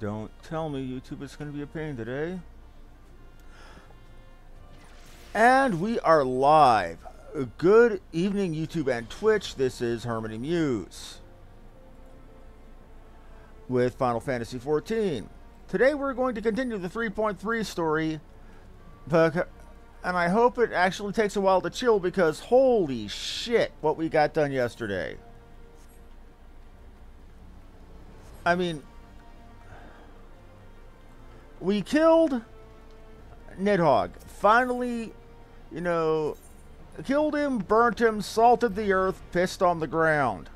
Don't tell me YouTube is going to be a pain today. And we are live. Good evening, YouTube and Twitch. This is Harmony Muse with Final Fantasy XIV. Today we're going to continue the 3.3 story, and I hope it actually takes a while to chill because holy shit what we got done yesterday. I mean, we killed Nidhogg. Finally, you know, killed him, burnt him, salted the earth, pissed on the ground.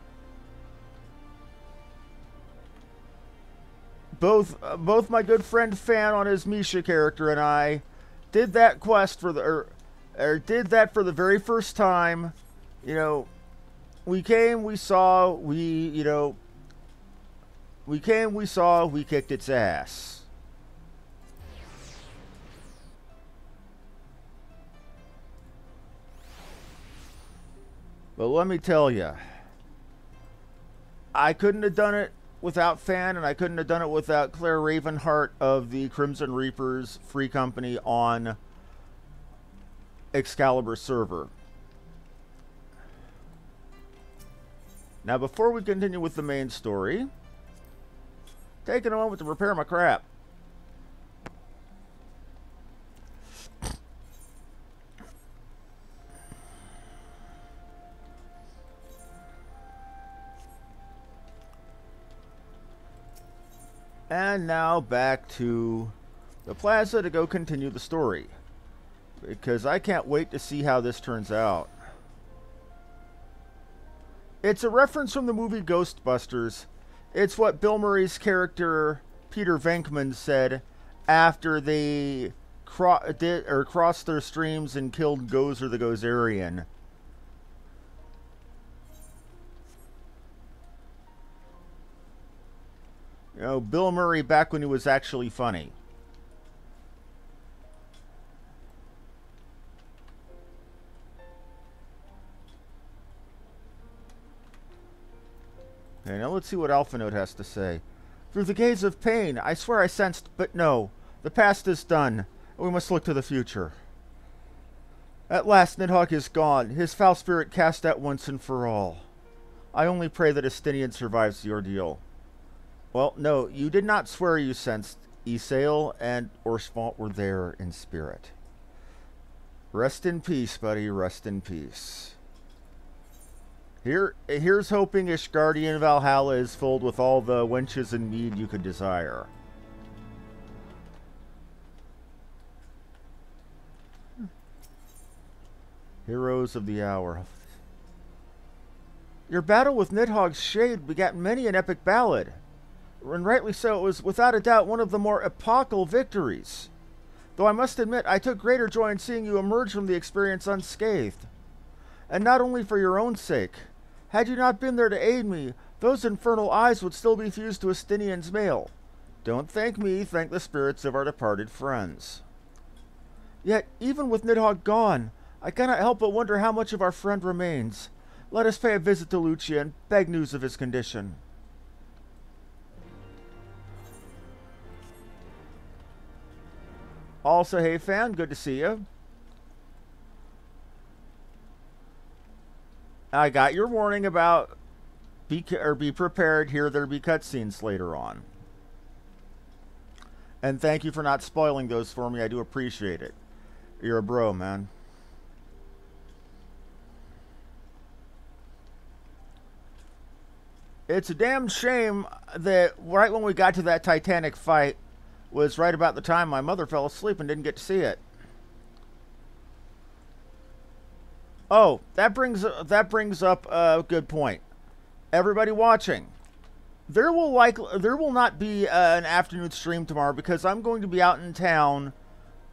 Both my good friend Fan on his Misha character and I did that quest for the did that for the very first time. You know, we came, we saw, we kicked its ass. But let me tell you, I couldn't have done it without Fan, and I couldn't have done it without Claire Ravenheart of the Crimson Reapers Free Company on Excalibur server. Now, before we continue with the main story, taking a moment to repair my crap. And now back to the plaza to go continue the story, because I can't wait to see how this turns out. It's a reference from the movie Ghostbusters. It's what Bill Murray's character Peter Venkman said after they crossed their streams and killed Gozer the Gozerian. You know, Bill Murray back when he was actually funny. Okay, now let's see what Alpha Note has to say. Through the gaze of pain, I swear I sensed, but no. The past is done, and we must look to the future. At last, Nidhogg is gone, his foul spirit cast out once and for all. I only pray that Estinian survives the ordeal. Well, no, you did not swear you sensed. Isael and Orsvalt were there in spirit. Rest in peace, buddy. Rest in peace. Here's hoping Ishgardian Valhalla is filled with all the wenches and mead you could desire. Heroes of the hour. Your battle with Nidhogg's shade begat many an epic ballad. And rightly so, it was without a doubt one of the more epochal victories. Though I must admit, I took greater joy in seeing you emerge from the experience unscathed. And not only for your own sake. Had you not been there to aid me, those infernal eyes would still be fused to Estinian's mail. Don't thank me, thank the spirits of our departed friends. Yet, even with Nidhogg gone, I cannot help but wonder how much of our friend remains. Let us pay a visit to Lucia and beg news of his condition. Also, hey Fan, good to see you. I got your warning about be prepared. Here there be cutscenes later on. And thank you for not spoiling those for me. I do appreciate it. You're a bro, man. It's a damn shame that right when we got to that Titanic fight was right about the time my mother fell asleep and didn't get to see it. Oh, that brings up a good point. Everybody watching, there will not be an afternoon stream tomorrow because I'm going to be out in town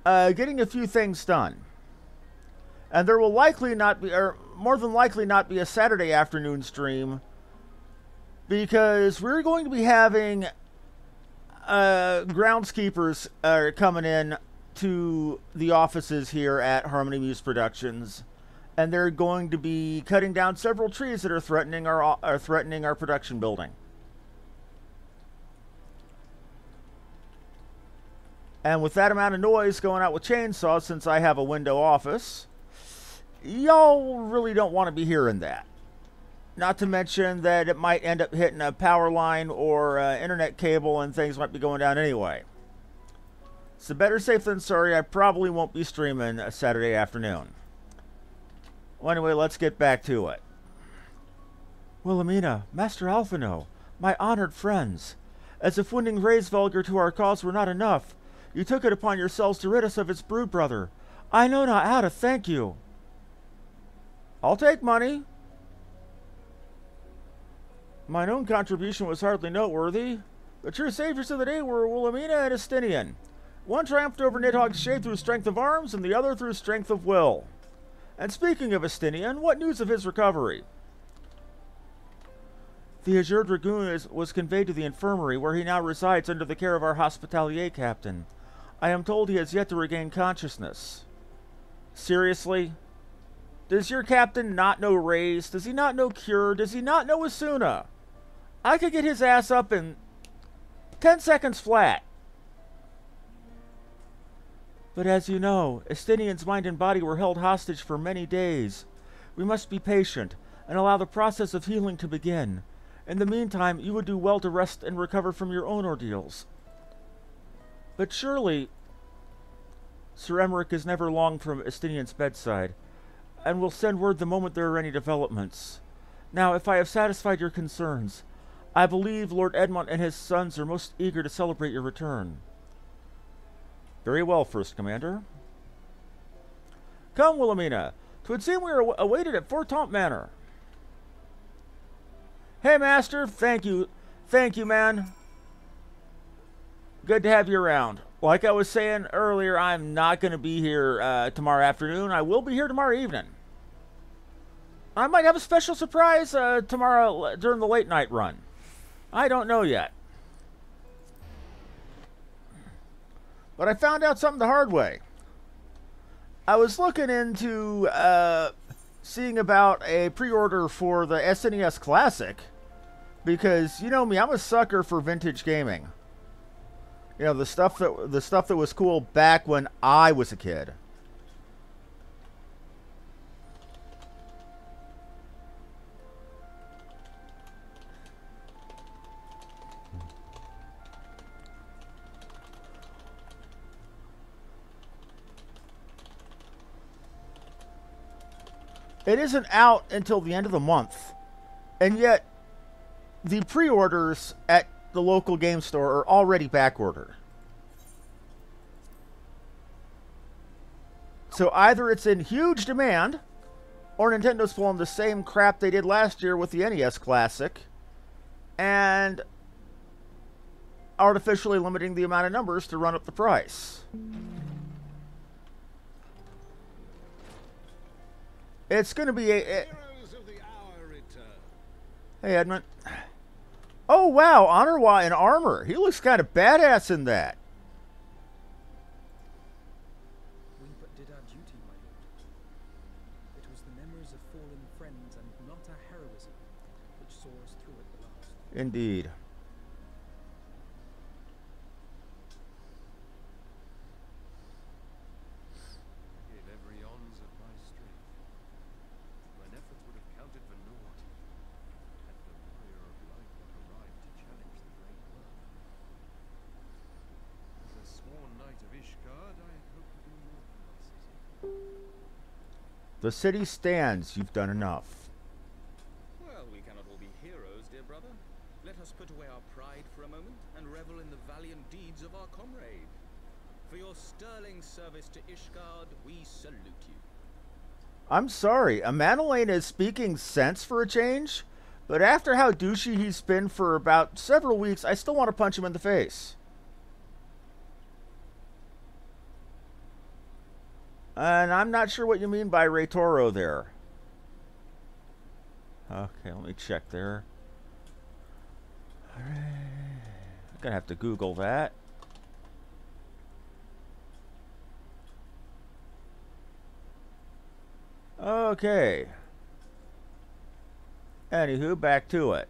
getting a few things done. And there will likely not be, or more than likely not be, a Saturday afternoon stream because we're going to be having groundskeepers are coming in to the offices here at Harmony Muse Productions, and they're going to be cutting down several trees that are threatening our production building. And with that amount of noise going out with chainsaws, since I have a window office, y'all really don't want to be hearing that. Not to mention that it might end up hitting a power line or internet cable and things might be going down anyway. So better safe than sorry, I probably won't be streaming a Saturday afternoon. Well, anyway, let's get back to it. Wilhelmina, Master Alphino, my honored friends, as if winning Raysvelger to our cause were not enough, you took it upon yourselves to rid us of its brood brother. I know not how to thank you. I'll take money. Mine own contribution was hardly noteworthy. The true saviors of the day were Wilhelmina and Estinian. One triumphed over Nidhogg's shade through strength of arms, and the other through strength of will. And speaking of Estinian, what news of his recovery? The Azure Dragoon was conveyed to the infirmary, where he now resides under the care of our Hospitalier captain. I am told he has yet to regain consciousness. Seriously? Does your captain not know Rays? Does he not know Cure? Does he not know Asuna? I could get his ass up in 10 seconds flat. But as you know, Estinian's mind and body were held hostage for many days. We must be patient and allow the process of healing to begin. In the meantime, you would do well to rest and recover from your own ordeals. But surely, Sir Emmerich is never long from Estinian's bedside, and will send word the moment there are any developments. Now, if I have satisfied your concerns, I believe Lord Edmund and his sons are most eager to celebrate your return. Very well, First Commander. Come, Wilhelmina. 'Twould seem we are awaited at Fort Tomp Manor. Hey, Master. Thank you. Thank you, man. Good to have you around. Like I was saying earlier, I'm not going to be here tomorrow afternoon. I will be here tomorrow evening. I might have a special surprise tomorrow during the late night run. I don't know yet. But I found out something the hard way. I was looking into seeing about a pre-order for the SNES Classic. Because, you know me, I'm a sucker for vintage gaming. You know, the stuff that was cool back when I was a kid. It isn't out until the end of the month. And yet, the pre-orders at the local game store are already backordered. So either it's in huge demand, or Nintendo's pulling the same crap they did last year with the NES Classic, and artificially limiting the amount of numbers to run up the price. It's going to be a Hey, Edmund. Oh, wow, Honorwa in armor. He looks kind of badass in that. We but did our duty, my lord. It was the memories of fallen friends and not our heroism which saw us through at the last. Indeed. In every ons of my strength, mine efforts would have counted for naught had the warrior of light not arrived to challenge the great world. As a sworn knight of Ishgard, I had hoped to do more for my city. The city stands. You've done enough. Well, we cannot all be heroes, dear brother. Let us put away our pride for a moment and revel in the valiant deeds of our comrade. For your sterling service to Ishgard, we salute you. I'm sorry. Amanalain is speaking sense for a change, but after how douchey he's been for about several weeks, I still want to punch him in the face. And I'm not sure what you mean by Ray Toro there. Okay, let me check there. I'm gonna have to Google that. Okay. Anywho, back to it.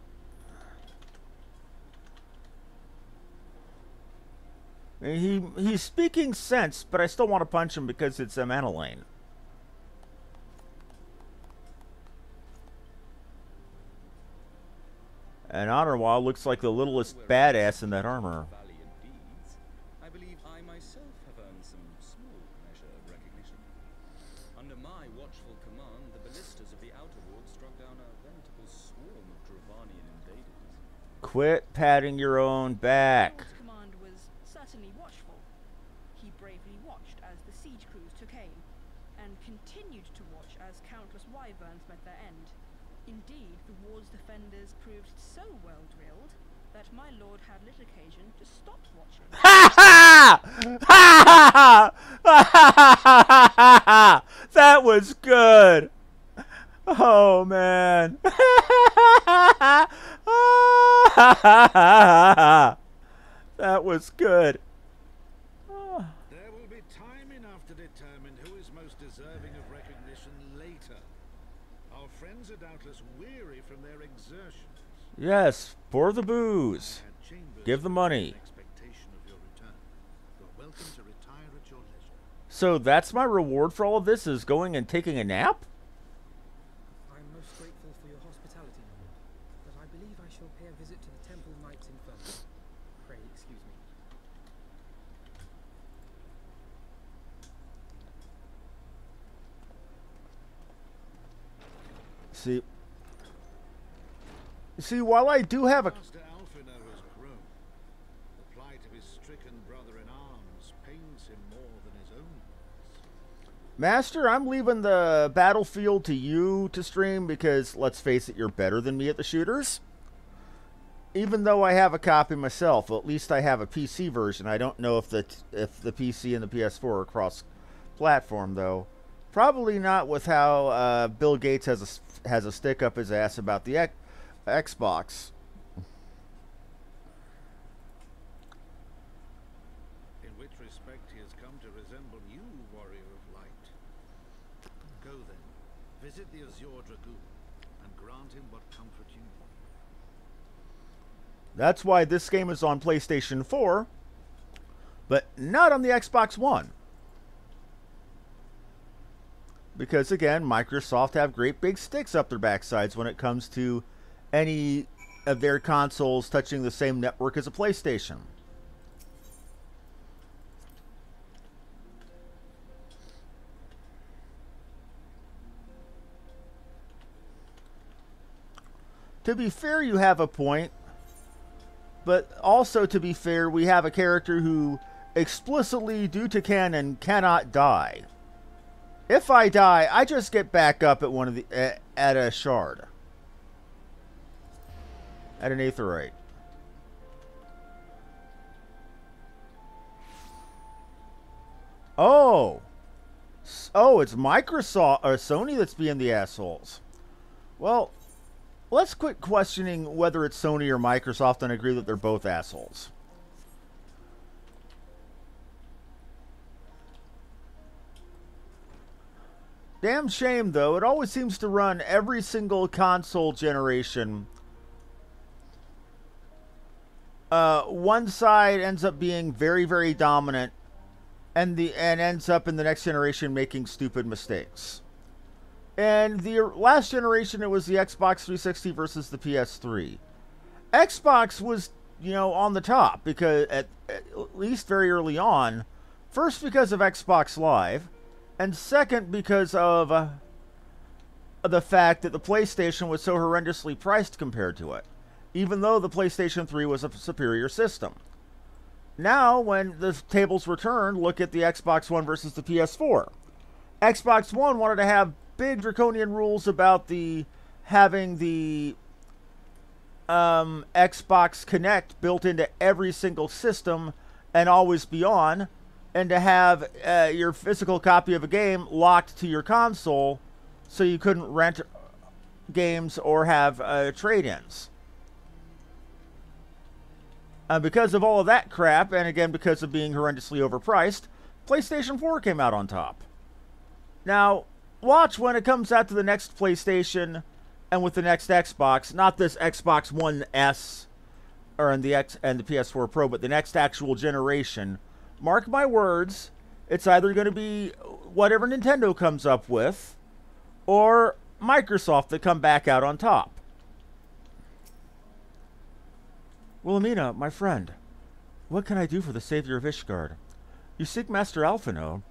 He's speaking sense, but I still want to punch him because it's a mana lane. And Honorwall looks like the littlest badass in that armor. Valiant deeds, I believe I myself have earned some small measure of recognition. Under my watchful command, the ballistas of the Outer Ward struck down a veritable swarm of Dravanian invaders. Quit patting your own back. Lord's command was certainly watchful. He bravely watched as the siege crews took aim, and continued to watch as countless wyverns met their end. Indeed, the ward's defenders proved so well drilled that my lord had little occasion to stop watching. Ha ha! Ha ha ha! That was good. Oh man. That was good. There will be time enough to determine who is most deserving of recognition later. Our friends are doubtless weary from their exertions. Yes, pour the booze. I had chambers Give the money. in expectation of your return. You are welcome to retire at your leisure. So that's my reward for all of this, is going and taking a nap? I am most grateful for your hospitality, my lord, but I believe I shall pay a visit to the Temple Knights Infernal. Pray excuse me. See, while I do have a... Master Alfino has grown. The plight of his stricken brother-in-arms pains him more than his own loss. Master, I'm leaving the battlefield to you to stream because, let's face it, you're better than me at the shooters. Even though I have a copy myself, well, at least I have a PC version. I don't know if the PC and the PS4 are cross-platform, though. Probably not with how Bill Gates has a stick up his ass about the Xbox. In which respect he has come to resemble you, warrior of light. Go then, visit the Azure Dragoon, and grant him what comfort you need. That's why this game is on PlayStation 4, but not on the Xbox One. Because, again, Microsoft have great big sticks up their backsides when it comes to any of their consoles touching the same network as a PlayStation. To be fair, you have a point. But also, to be fair, we have a character who explicitly, due to canon, cannot die. If I die, I just get back up at one of the at a shard. At an aetherite. Oh. Oh, it's Microsoft or Sony that's being the assholes. Well, let's quit questioning whether it's Sony or Microsoft and agree that they're both assholes. Damn shame, though. It always seems to run every single console generation. One side ends up being very, very dominant, and ends up in the next generation making stupid mistakes. And the last generation, it was the Xbox 360 versus the PS3. Xbox was, you know, on the top because at least very early on. First, because of Xbox Live. And second, because of the fact that the PlayStation was so horrendously priced compared to it, even though the PlayStation 3 was a superior system. Now, when the tables were turned, look at the Xbox One versus the PS4. Xbox One wanted to have big draconian rules about having the Xbox Kinect built into every single system and always be on, and to have your physical copy of a game locked to your console so you couldn't rent games or have trade-ins. Because of all of that crap, and again because of being horrendously overpriced, PlayStation 4 came out on top. Now, watch when it comes out to the next PlayStation and with the next Xbox, not this Xbox One S or and the PS4 Pro, but the next actual generation, Mark my words, it's either going to be whatever Nintendo comes up with, or Microsoft that come back out on top. Wilhelmina, my friend, what can I do for the savior of Ishgard? You seek Master Alphino?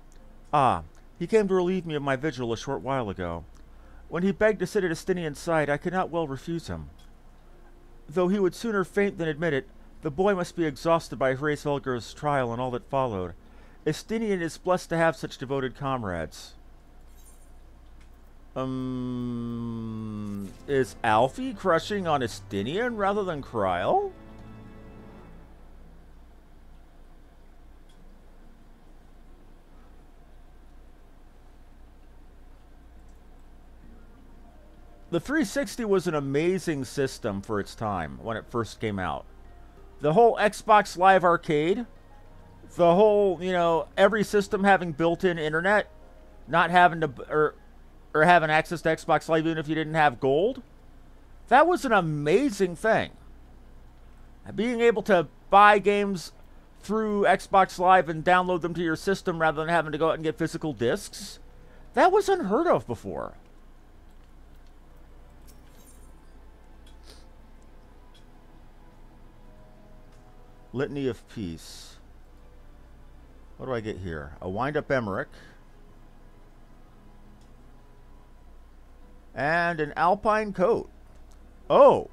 Ah, he came to relieve me of my vigil a short while ago. When he begged to sit at Estinian's side, I could not well refuse him. Though he would sooner faint than admit it, the boy must be exhausted by Hraesvelgur's trial and all that followed. Estinian is blessed to have such devoted comrades. Is Alfie crushing on Estinian rather than Kryl? The 360 was an amazing system for its time when it first came out. The whole Xbox Live Arcade, the whole, you know, every system having built-in internet, not having to, or having access to Xbox Live even if you didn't have gold, that was an amazing thing. Being able to buy games through Xbox Live and download them to your system rather than having to go out and get physical discs, that was unheard of before. Litany of Peace. What do I get here? A wind-up Emmerich. And an Alpine coat. Oh!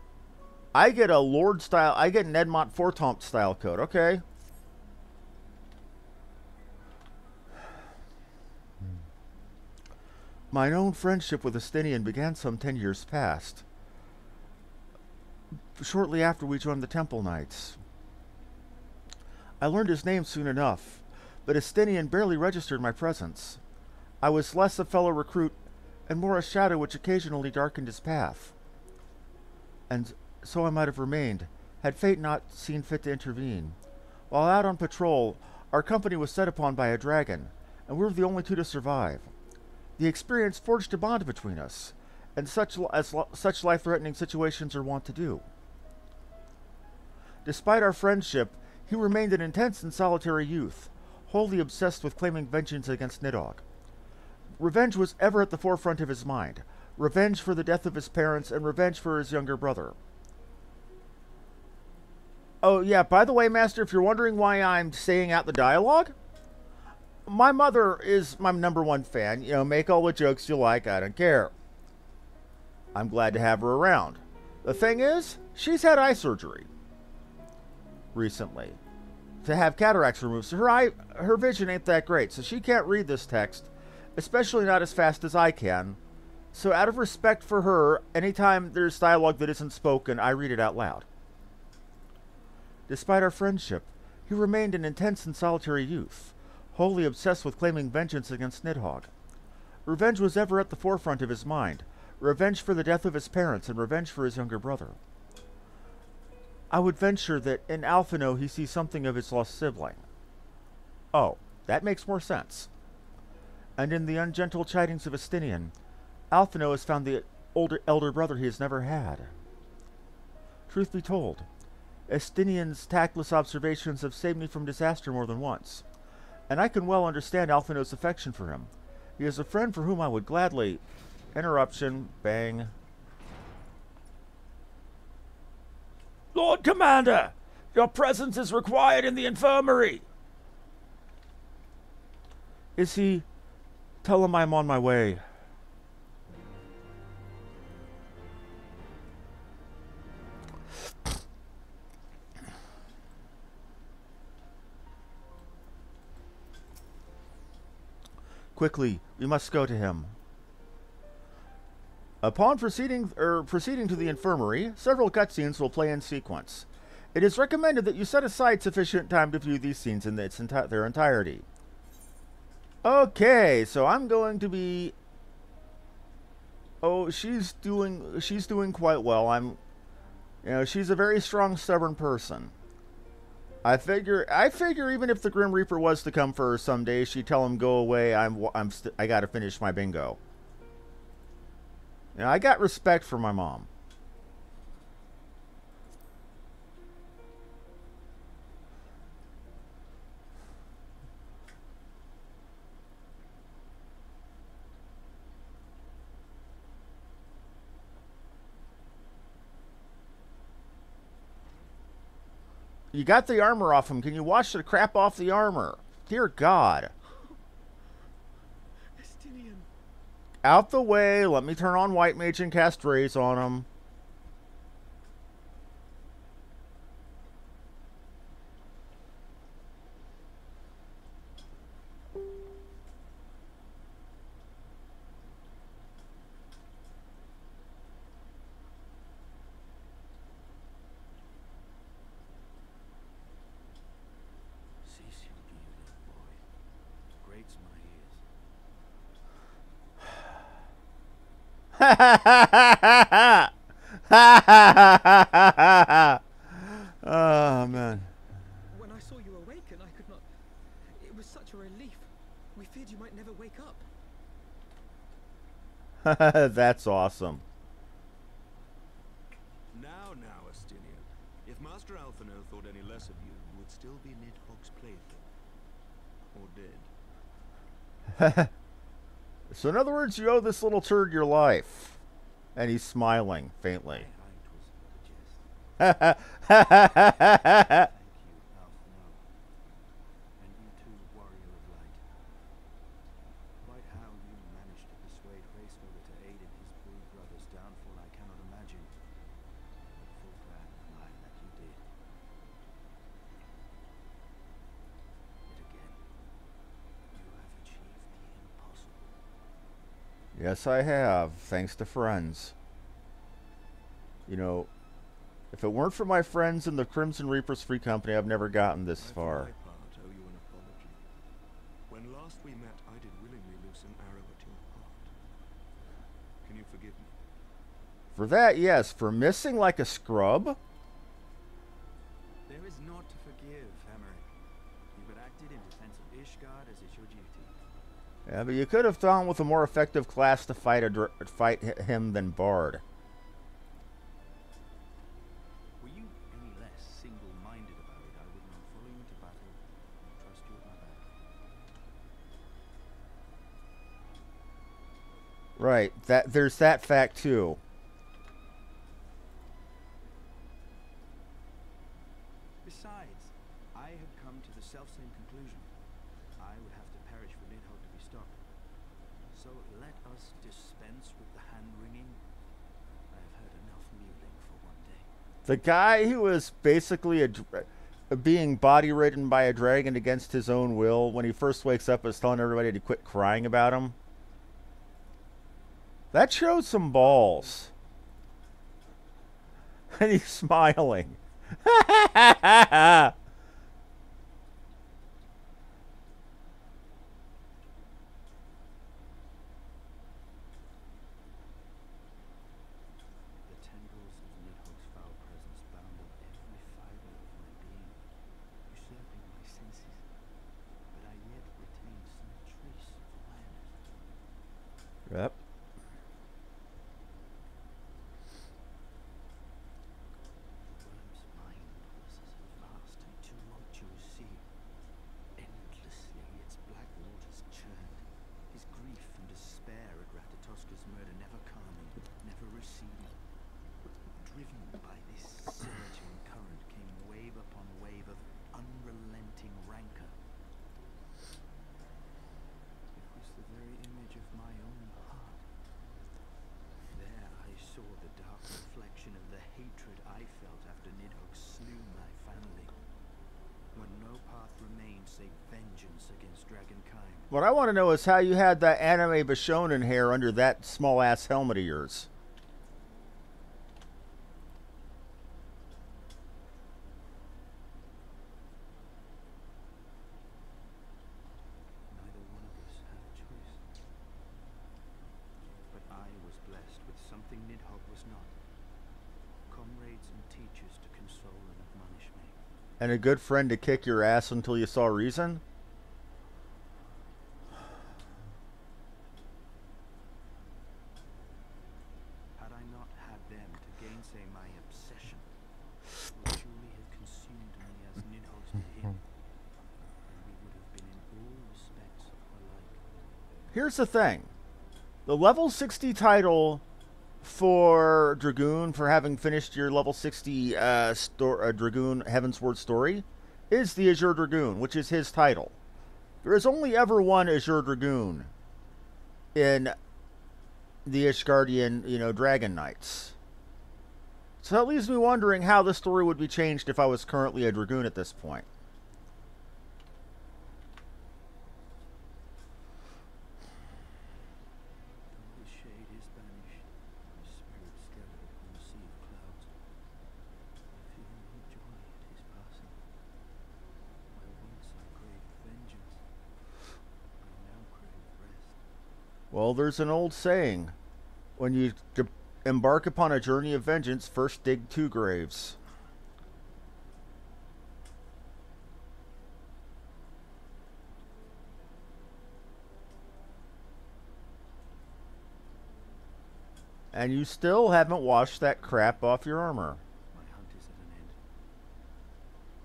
I get a Lord style, I get an Edmont Fortompt style coat. Okay. My own friendship with Estinian began some 10 years past. Shortly after we joined the Temple Knights. I learned his name soon enough, but Estinian barely registered my presence. I was less a fellow recruit and more a shadow which occasionally darkened his path. And so I might have remained, had fate not seen fit to intervene. While out on patrol, our company was set upon by a dragon, and we were the only two to survive. The experience forged a bond between us, and such life-threatening situations are wont to do. Despite our friendship, he remained an intense and solitary youth, wholly obsessed with claiming vengeance against Nidhogg. Revenge was ever at the forefront of his mind. Revenge for the death of his parents and revenge for his younger brother. Oh, yeah, by the way, Master, if you're wondering why I'm saying out the dialogue, my mother is my #1 fan. You know, make all the jokes you like, I don't care. I'm glad to have her around. The thing is, she's had eye surgery recently to have cataracts removed, so her vision ain't that great, so she can't read this text, especially not as fast as I can. So out of respect for her, anytime there's dialogue that isn't spoken, I read it out loud. Despite our friendship, he remained an intense and solitary youth, wholly obsessed with claiming vengeance against Nidhogg. Revenge was ever at the forefront of his mind, revenge for the death of his parents and revenge for his younger brother. I would venture that in Alphino he sees something of his lost sibling. Oh, that makes more sense. And in the ungentle chidings of Estinian, Alphino has found the elder brother he has never had. Truth be told, Estinian's tactless observations have saved me from disaster more than once, and I can well understand Alphino's affection for him. He is a friend for whom I would gladly... Interruption. Bang. Lord Commander! Your presence is required in the infirmary! Is he... Tell him I'm on my way. Quickly, we must go to him. Upon proceeding to the infirmary, several cutscenes will play in sequence. It is recommended that you set aside sufficient time to view these scenes in their entirety. Okay, so I'm going to be... Oh, she's doing quite well. She's a very strong, stubborn person. I figure even if the Grim Reaper was to come for her someday, she'd tell him go away. I gotta finish my bingo. I got respect for my mom. You got the armor off him. Can you wash the crap off the armor? Dear God. Estinian. Out the way. Let me turn on White Mage and cast Raise on him. Cease your beauty, boy. Grates my ears. Ha ha ha ha ha ha ha ha ha. Oh man. When I saw you awaken, I could not. It was such a relief. We feared you might never wake up. That's awesome. Now, Estinian. If Master Alphino thought any less of you, you would still be Nidhogg's plaything. Or dead. So in other words, you owe this little turd your life. And he's smiling faintly. I was but a jest. Thank you, Alphino. And you too, warrior of light. Quite how you managed to persuade Hraesvelr to aid in his blue brother's downfall, I cannot imagine. But full glad am I that you did. Yet again, you have achieved the impossible. Yes, I have, thanks to friends. You know, if it weren't for my friends in the Crimson Reapers Free Company, I've never gotten this I, far. for my part, owe you an apology. When last we met, I did willingly loose an arrow at your heart. Can you forgive me? For that, yes. For missing like a scrub? There is naught to forgive, Emmerich. You but acted in defense of Ishgard as is your duty. Yeah, but you could have gone with a more effective class to fight him than Bard. Were you any less single-minded about it, I would not follow you into battle and trust you at my back. Right. There's that fact too. Besides, I had come to the selfsame conclusion. I would have to perish for Nidhogg to be stopped. So let us dispense with the hand-wringing. I have heard enough mewling for one day. The guy who was basically being body-ridden by a dragon against his own will, when he first wakes up, is telling everybody to quit crying about him. That shows some balls. And he's smiling. The tendrils of Nidhogg's foul presence bound up every fiber of my being, usurping my senses, but I yet retain some trace of awareness. Yep. The worm's mind was as a vast and tumultuous sea. Endlessly its black waters churned, his grief and despair at Ratatoska's murder never calming, never receding. Driven by this surging current came wave upon wave of unrelenting rancor. It was the very image of my own heart. There I saw the dark reflection of the hatred I felt after Nidhogg slew my family. When no path remained save vengeance against dragonkind. What I want to know is how you had that anime Bishonen hair under that small-ass helmet of yours. Neither one of us had a choice. But I was blessed with something Nidhogg was not. Comrades and teachers to console and admonish me. And a good friend to kick your ass until you saw reason? Had I not had them to gainsay my obsession, it would surely have consumed me as Nidhogg's did him. And we would have been in all respects alike. Here's the thing. The level 60 title for Dragoon for having finished your level 60 Dragoon Heavensward story is the Azure Dragoon, which is his title. There is only ever one Azure Dragoon in the Ishgardian, Dragon Knights. So that leaves me wondering how the story would be changed if I was currently a Dragoon at this point. His shade is banished, his spirit scattered upon the sea of clouds. I feel no joy at his passing. Where once I craved vengeance, I now crave rest. Well, there's an old saying. When you embark upon a journey of vengeance, first dig 2 graves. And you still haven't washed that crap off your armor. My hunt is at an end.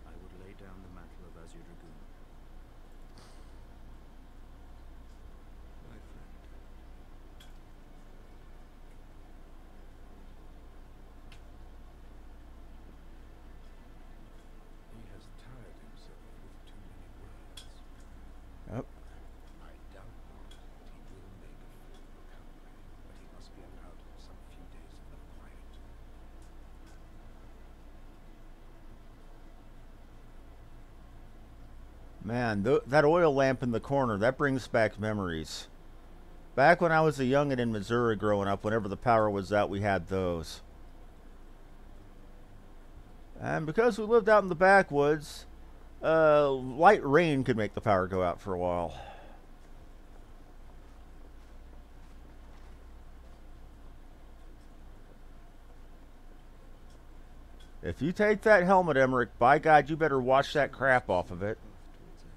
I would lay down the mantle of Azure Dragoon. My friend. He has tired himself with too many words. Yep. I doubt not that he will make a full recovery, but he must be allowed some few days of quiet. Man, that oil lamp in the corner, that brings back memories. Back when I was a youngin' in Missouri growing up, whenever the power was out, we had those. And because we lived out in the backwoods, light rain could make the power go out for a while. If you take that helmet, Emmerich, by God, you better wash that crap off of it. Towards end.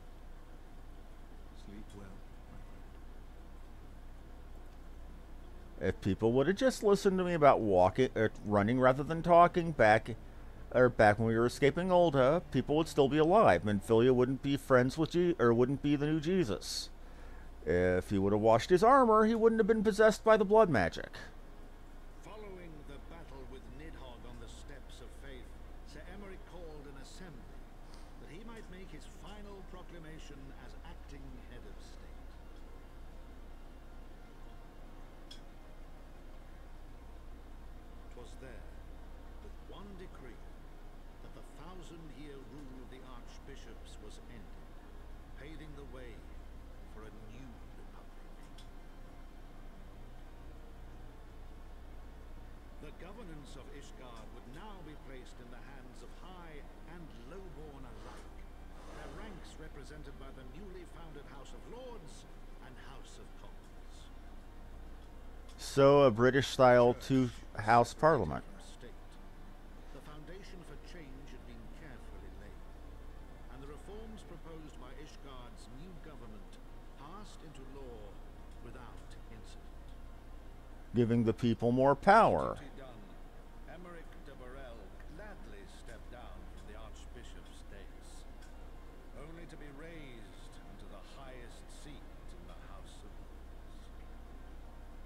Sleep well, my friend. If people would have just listened to me about running rather than talking back when we were escaping Olda, people would still be alive. Menphilia wouldn't be friends with wouldn't be the new Jesus. If he would have washed his armor, he wouldn't have been possessed by the blood magic. Following the battle with Nidhogg on the steps of faith, Sir Emmerich called an assembly that he might make his final proclamation as acting head of state. 'Twas there, with one decree, that the 1,000-year rule of the archbishops was ended, paving the way for a new republic. The governance of Ishgard would now be placed in the hands of high and low-born alike, their ranks represented by the newly founded House of Lords and House of Commons. So a British-style two-house parliament. State. The foundation for change had been carefully laid, and the reforms proposed by Ishgard's new government passed into law without incident. Giving the people more power. Duty done. Emmerich de Borel gladly stepped down from the Archbishop's dais, only to be raised into the highest seat in the House of Lords.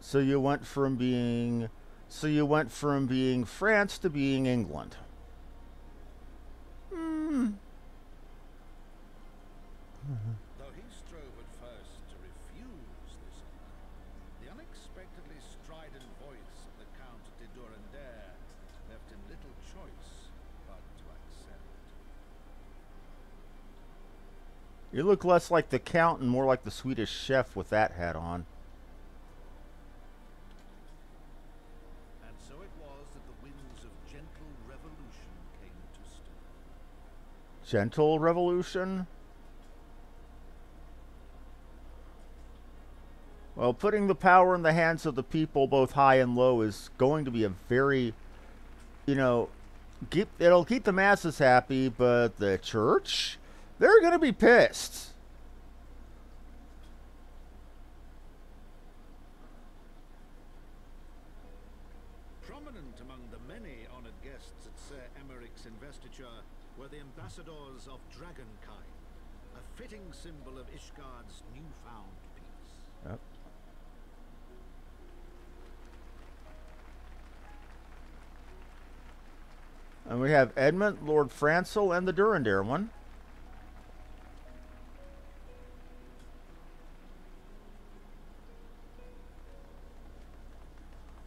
So you went from being France to being England. Though he strove at first to refuse this honor, the unexpectedly strident voice of the Count de Durandare left him little choice but to accept. You look less like the Count and more like the Swedish chef with that hat on. And so it was that the winds of gentle revolution came to stir. Gentle revolution? Well, putting the power in the hands of the people, both high and low, is going to be a very, it'll keep the masses happy, but the church, they're going to be pissed. Prominent among the many honored guests at Sir Emmerich's investiture were the ambassadors of Dragonkind, a fitting symbol of Ishgard's newfound peace. Yep. And we have Edmund, Lord Francel, and the Durandare one.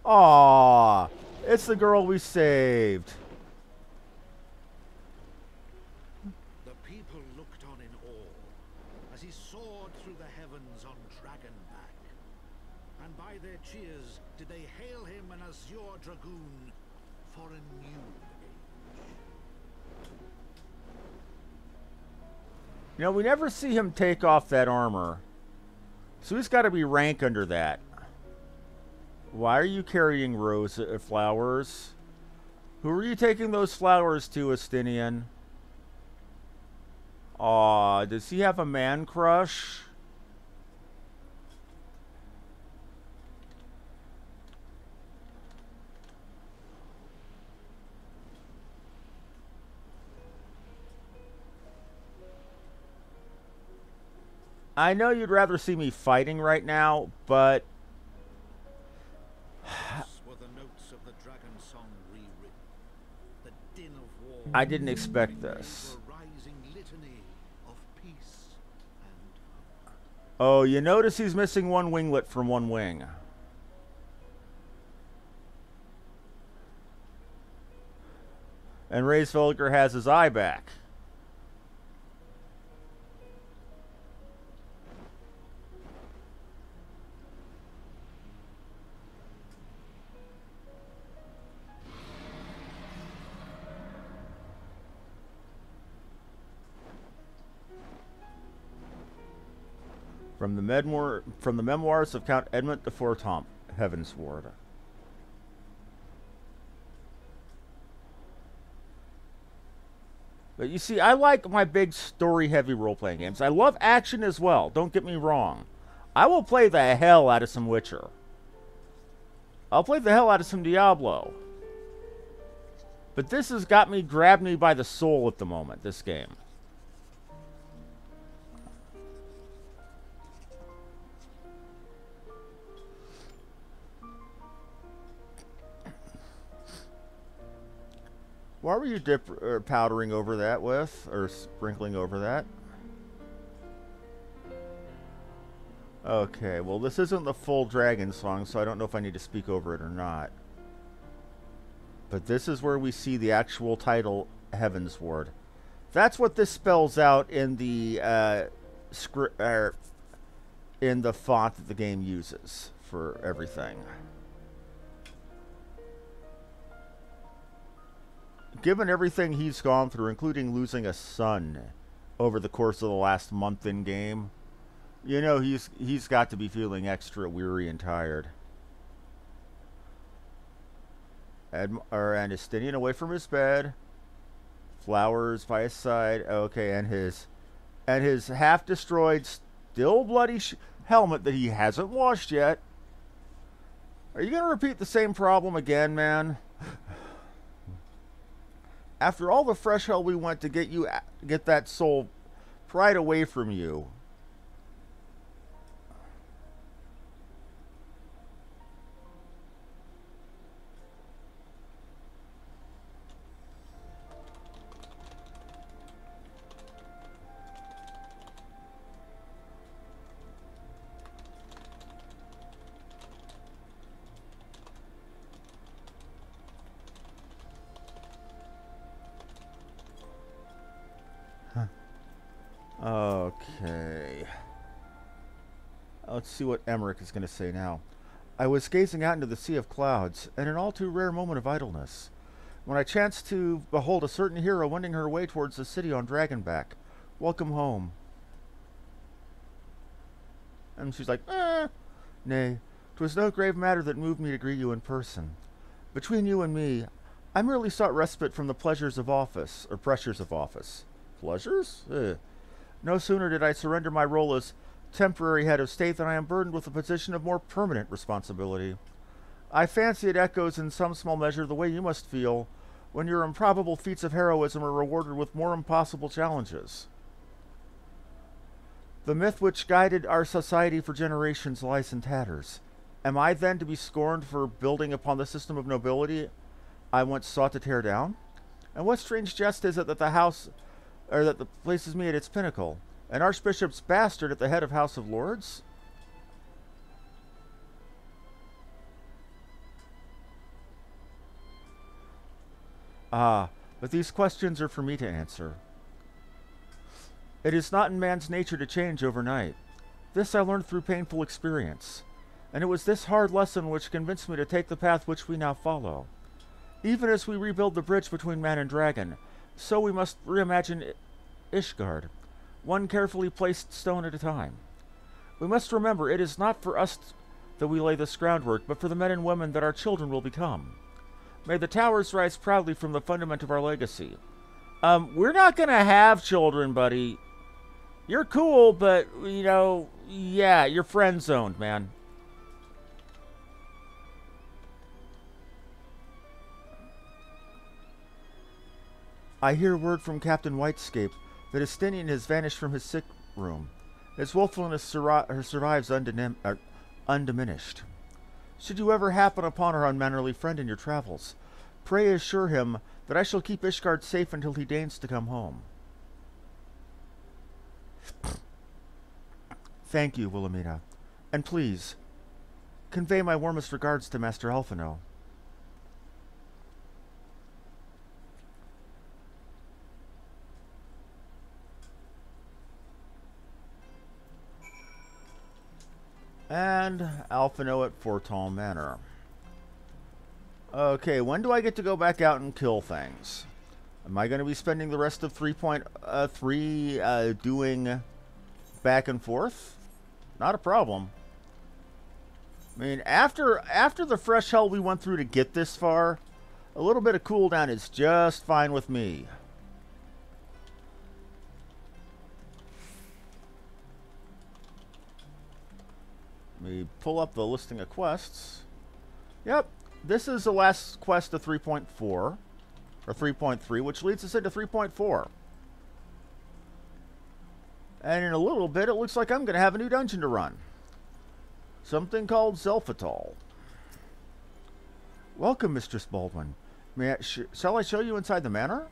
Aww, it's the girl we saved. The people looked on in awe as he soared through the heavens on Dragonback. And by their cheers did they hail him an azure dragoon for a new age. You know, we never see him take off that armor. So he's got to be rank under that. Why are you carrying rose flowers? Who are you taking those flowers to, Estinian? Aw, does he have a man crush? I know you'd rather see me fighting right now, but Were the notes of the dragon song rewritten? The din of war. I didn't expect this. A rising litany of peace and hope. Oh, you notice he's missing one winglet from one wing. And Reisvelger has his eye back. From the memoirs of Count Edmund de Fortemps, Heavensward. But you see, I like my big story-heavy role-playing games. I love action as well, don't get me wrong. I will play the hell out of some Witcher. I'll play the hell out of some Diablo. But this has got me, grabbed me by the soul at the moment, this game. Why were you powdering over that with, or sprinkling over that? Okay, well this isn't the full dragon song, so I don't know if I need to speak over it or not. But this is where we see the actual title, Heavensward. That's what this spells out in the in the font that the game uses for everything. Given everything he's gone through, including losing a son over the course of the last month in game, you know he's got to be feeling extra weary and tired. And Estinian away from his bed, flowers by his side. Okay, and his half-destroyed, still bloody helmet that he hasn't washed yet. Are you gonna repeat the same problem again, man? After all the fresh hell we went to get that soul pried away from you. Okay. Let's see what Emmerich is going to say now. I was gazing out into the sea of clouds, in an all too rare moment of idleness, when I chanced to behold a certain hero wending her way towards the city on Dragonback. Welcome home. And she's like, Nay, 'twas no grave matter that moved me to greet you in person. Between you and me, I merely sought respite from the pleasures of office, or pressures of office. Pleasures? No sooner did I surrender my role as temporary head of state than I am burdened with a position of more permanent responsibility. I fancy it echoes in some small measure the way you must feel when your improbable feats of heroism are rewarded with more impossible challenges. The myth which guided our society for generations lies in tatters. Am I then to be scorned for building upon the system of nobility I once sought to tear down? And what strange jest is it that the house, or that the places me at its pinnacle? An archbishop's bastard at the head of House of Lords? Ah, but these questions are for me to answer. It is not in man's nature to change overnight. This I learned through painful experience, and it was this hard lesson which convinced me to take the path which we now follow. Even as we rebuild the bridge between man and dragon, so we must reimagine Ishgard, one carefully placed stone at a time. We must remember it is not for us that we lay this groundwork, but for the men and women that our children will become. May the towers rise proudly from the fundament of our legacy. We're not gonna have children, buddy. You're cool, but, you know, yeah, you're friend-zoned, man. I hear word from Captain Whitescape that Estinian has vanished from his sick room. His willfulness survives undiminished. Should you ever happen upon our unmannerly friend in your travels, pray assure him that I shall keep Ishgard safe until he deigns to come home. Thank you, Wilhelmina. And please, convey my warmest regards to Master Alphino. And Alphino at Forton Manor. Okay, when do I get to go back out and kill things? Am I going to be spending the rest of 3.3 doing back and forth? Not a problem. I mean, after the fresh hell we went through to get this far, a little bit of cooldown is just fine with me. Let me pull up the listing of quests. Yep, this is the last quest of 3.4, or 3.3, which leads us into 3.4. And in a little bit, it looks like I'm going to have a new dungeon to run. Something called Zelphatal. Welcome, Mistress Baldwin. Shall I show you inside the manor?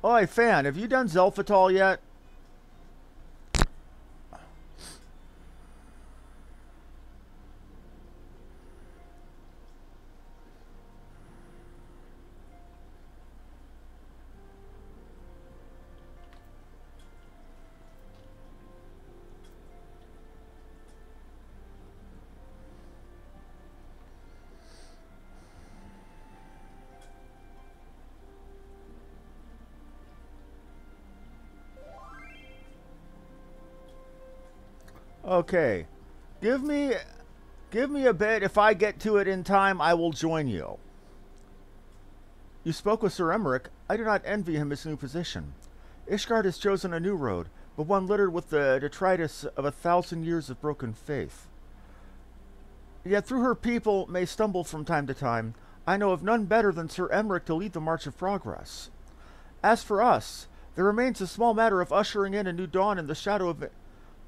Oi, Fan, have you done Zelphatal yet? Okay. Give me a bit. If I get to it in time, I will join you. You spoke with Sir Emmerich. I do not envy him his new position. Ishgard has chosen a new road, but one littered with the detritus of 1,000 years of broken faith. Yet through her people may stumble from time to time, I know of none better than Sir Emmerich to lead the march of progress. As for us, there remains a small matter of ushering in a new dawn in the shadow of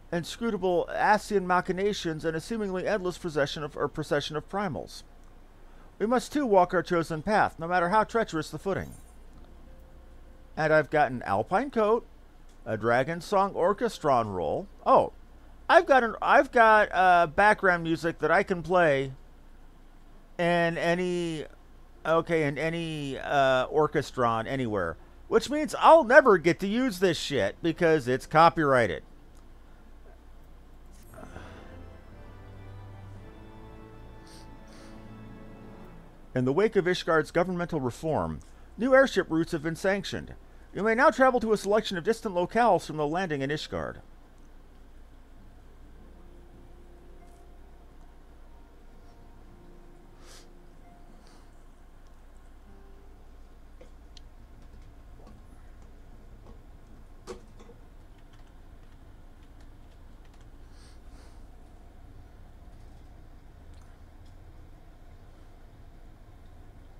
inscrutable Asian machinations and a seemingly endless procession of primals. We must too walk our chosen path, no matter how treacherous the footing. And I've got an alpine coat, a dragon song orchestron roll. Oh, I've got background music that I can play in any orchestron anywhere, which means I'll never get to use this shit because it's copyrighted. In the wake of Ishgard's governmental reform, new airship routes have been sanctioned. You may now travel to a selection of distant locales from the landing in Ishgard.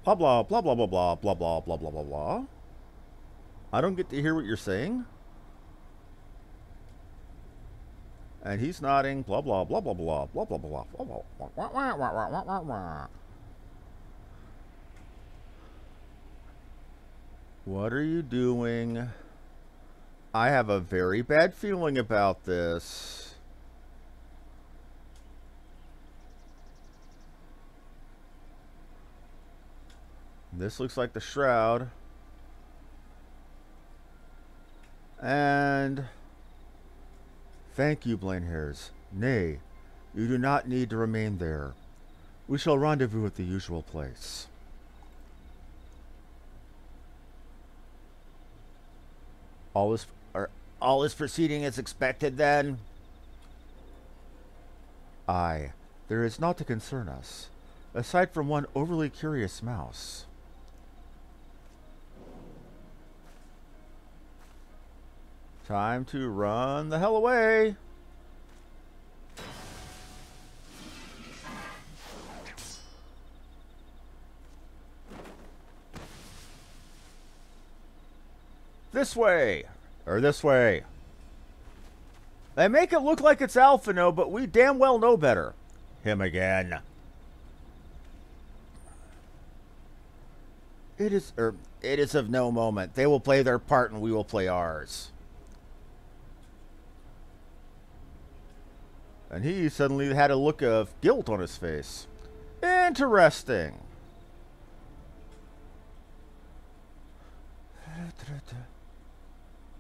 Blah blah blah blah blah blah blah blah blah blah blah blah. I don't get to hear what you're saying. And he's nodding. Blah blah blah blah blah blah blah blah blah blah blah blah blah blah. What are you doing? I have a very bad feeling about this. This looks like the shroud. And thank you, Blainhairs. Nay, you do not need to remain there. We shall rendezvous at the usual place. All is proceeding as expected, then? Aye, there is naught to concern us, aside from one overly curious mouse. Time to run the hell away! This way! Or this way. They make it look like it's Alphino, but we damn well know better. Him again. It is of no moment. They will play their part and we will play ours. And he suddenly had a look of guilt on his face. Interesting.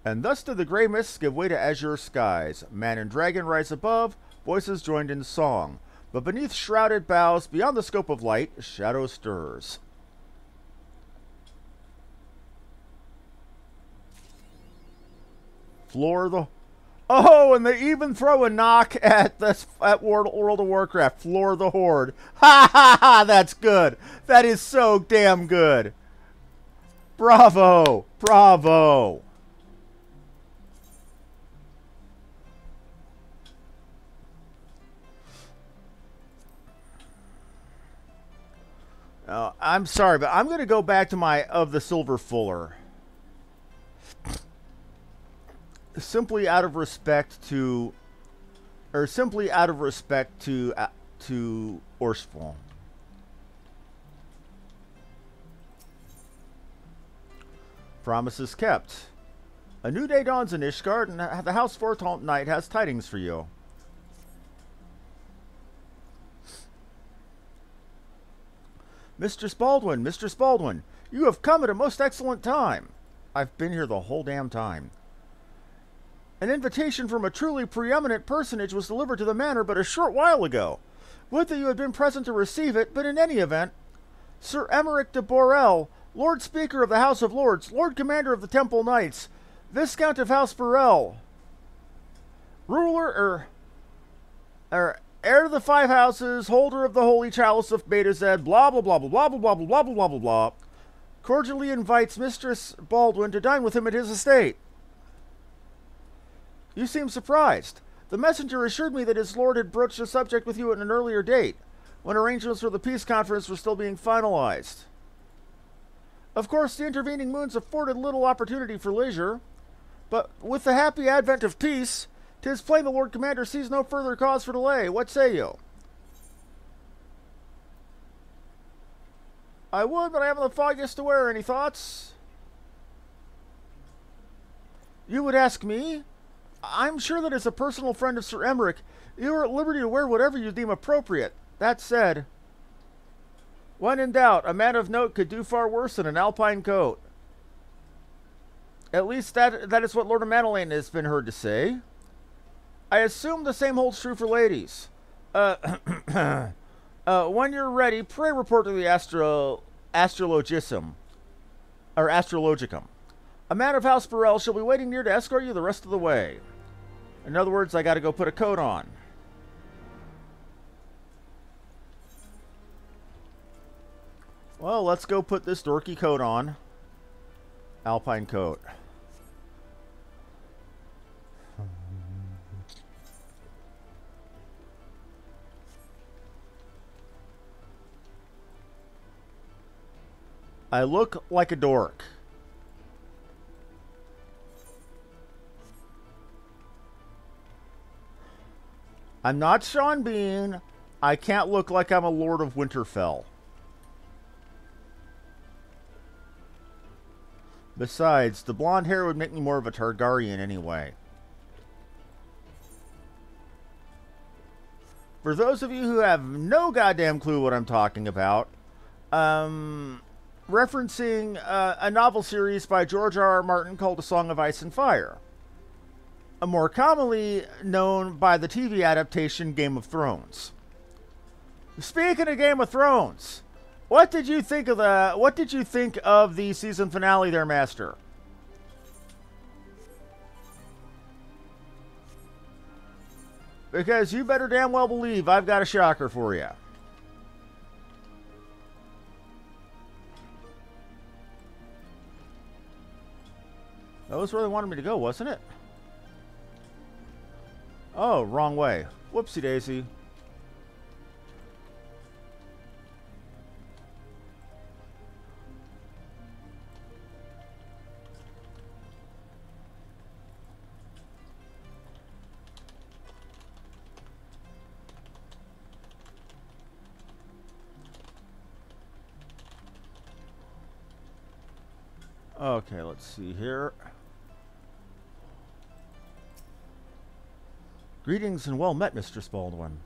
And thus did the grey mists give way to azure skies. Man and dragon rise above, voices joined in song. But beneath shrouded boughs, beyond the scope of light, shadow stirs. Floor the... Oh, and they even throw a knock at World of Warcraft. Floor the Horde. Ha ha ha, that's good. That is so damn good. Bravo. Bravo. I'm sorry, but I'm going to go back to my Of the Silver Fuller. Simply out of respect to... Or simply out of respect to Orsfall. Promises kept. A new day dawns in Ishgard, and the House Fortaunt Knight has tidings for you. Mistress Baldwin, you have come at a most excellent time. I've been here the whole damn time. An invitation from a truly preeminent personage was delivered to the manor but a short while ago. Would that you had been present to receive it, but in any event, Sir Emeric de Borel, Lord Speaker of the House of Lords, Lord Commander of the Temple Knights, Viscount of House Burrell, ruler, heir to the Five Houses, holder of the Holy Chalice of Beta Z, blah blah blah blah blah blah blah blah blah blah blah blah, cordially invites Mistress Baldwin to dine with him at his estate. You seem surprised. The messenger assured me that his lord had broached the subject with you at an earlier date, when arrangements for the peace conference were still being finalized. Of course, the intervening moons afforded little opportunity for leisure, but with the happy advent of peace, 'tis plain the Lord Commander sees no further cause for delay. What say you? I would, but I haven't the foggiest to wear. Any thoughts? You would ask me? I'm sure that as a personal friend of Sir Emeric, you are at liberty to wear whatever you deem appropriate. That said, when in doubt, a man of note could do far worse than an alpine coat. At least that is what Lord of Manolane has been heard to say. I assume the same holds true for ladies. When you're ready, pray report to the Astrologicum. Or Astrologicum. A man of House Burrell shall be waiting near to escort you the rest of the way. In other words, I gotta go put a coat on. Well, let's go put this dorky coat on. Alpine coat. I look like a dork. I'm not Sean Bean. I can't look like I'm a Lord of Winterfell. Besides, the blonde hair would make me more of a Targaryen anyway. For those of you who have no goddamn clue what I'm talking about, referencing a novel series by George R.R. Martin called A Song of Ice and Fire. More commonly known by the TV adaptation Game of Thrones. Speaking of Game of Thrones, what did you think of the season finale there, Master? Because you better damn well believe I've got a shocker for you. That was where they wanted me to go, wasn't it? Oh, wrong way. Whoopsie daisy. Okay, let's see here. Greetings and well met, Mistress Baldwin.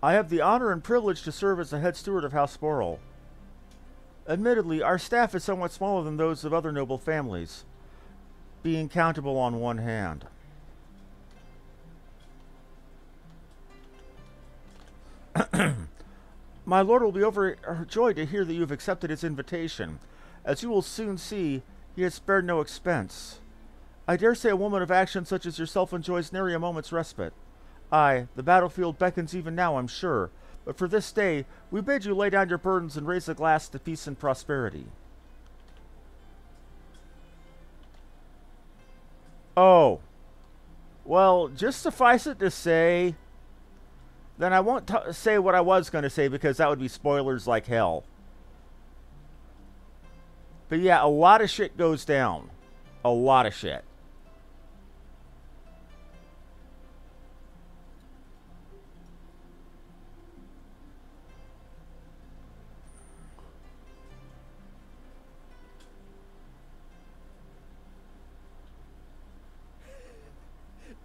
I have the honor and privilege to serve as the head steward of House Sporrel. Admittedly, our staff is somewhat smaller than those of other noble families, being countable on one hand. My lord will be overjoyed to hear that you have accepted his invitation. As you will soon see, he has spared no expense. I dare say a woman of action such as yourself enjoys nary a moment's respite. Aye, the battlefield beckons even now, I'm sure. But for this day, we bid you lay down your burdens and raise a glass to peace and prosperity. Oh. Well, just suffice it to say... Then I won't say what I was going to say because that would be spoilers like hell. But yeah, a lot of shit goes down. A lot of shit.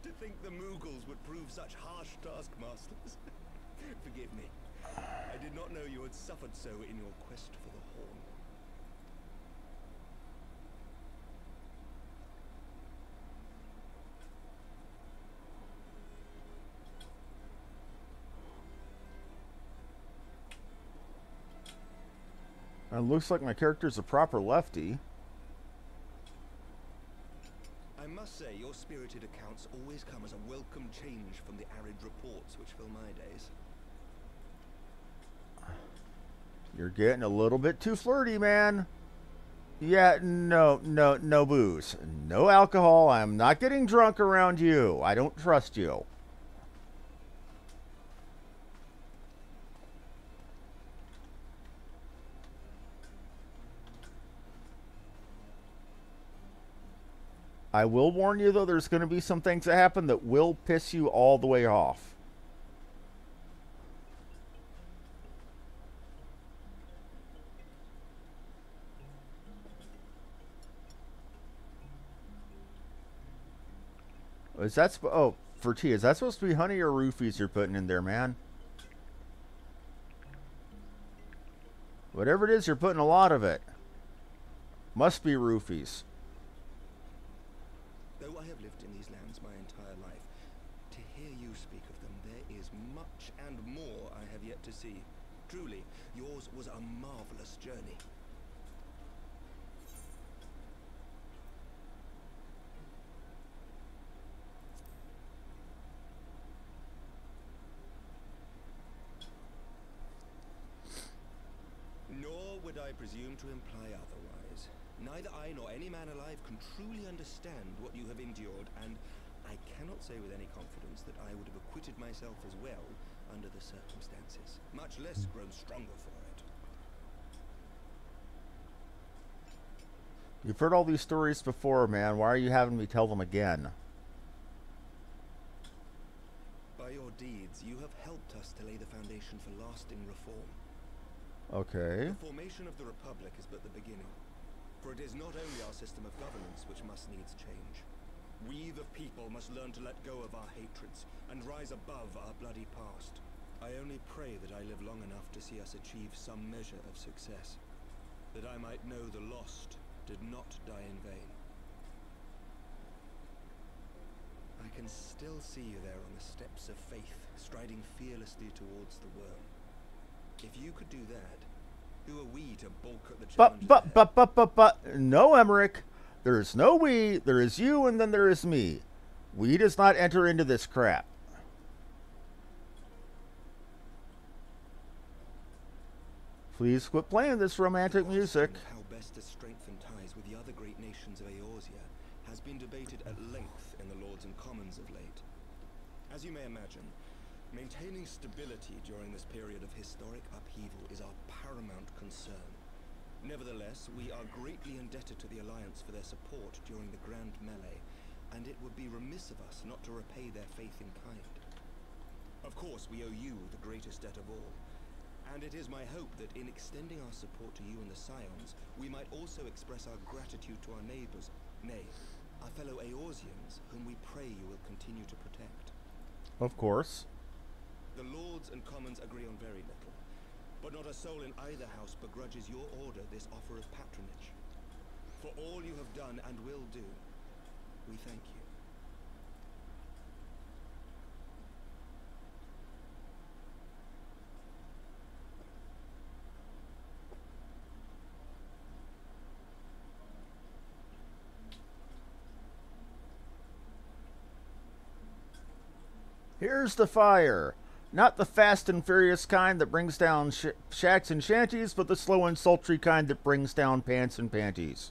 To think the Mughals would prove such harsh taskmasters. Forgive me. I did not know you had suffered so in your quest for the horn. It looks like my character's a proper lefty. I must say, your spirited accounts always come as a welcome change from the arid reports which fill my days. You're getting a little bit too flirty, man. Yeah, no booze. No alcohol. I'm not getting drunk around you. I don't trust you. I will warn you, though, there's going to be some things that happen that will piss you all the way off. Is that... Oh, for tea. Is that supposed to be honey or roofies you're putting in there, man? Whatever it is, you're putting a lot of it. Must be roofies. Though I have lived in these lands my entire life, to hear you speak of them, there is much and more I have yet to see. Truly, yours was a marvelous journey. Nor would I presume to imply otherwise. Neither I nor any man alive can truly understand what you have endured, and I cannot say with any confidence that I would have acquitted myself as well under the circumstances, much less grown stronger for it. You've heard all these stories before, man. Why are you having me tell them again? By your deeds, you have helped us to lay the foundation for lasting reform. Okay. The formation of the Republic is but the beginning. For it is not only our system of governance which must needs change. We, the people, must learn to let go of our hatreds and rise above our bloody past. I only pray that I live long enough to see us achieve some measure of success, that I might know the lost did not die in vain. I can still see you there on the steps of faith, striding fearlessly towards the worm. If you could do that, who are we to balk at the challenges But, no, Emmerich. There is no we, there is you, and then there is me. We does not enter into this crap. Please quit playing this romantic music. How best to strengthen ties with the other great nations of Eorzea has been debated at length in the Lords and Commons of late. As you may imagine, maintaining stability during this period of historic upheaval is our paramount concern. Nevertheless, we are greatly indebted to the Alliance for their support during the Grand Melee, and it would be remiss of us not to repay their faith in kind. Of course, we owe you the greatest debt of all, and it is my hope that in extending our support to you and the Scions, we might also express our gratitude to our neighbors, nay, our fellow Eorzeans, whom we pray you will continue to protect. Of course. The Lords and Commons agree on very little, but not a soul in either house begrudges your order this offer of patronage. For all you have done and will do, we thank you. Here's the fire. Not the fast and furious kind that brings down shacks and shanties, but the slow and sultry kind that brings down pants and panties.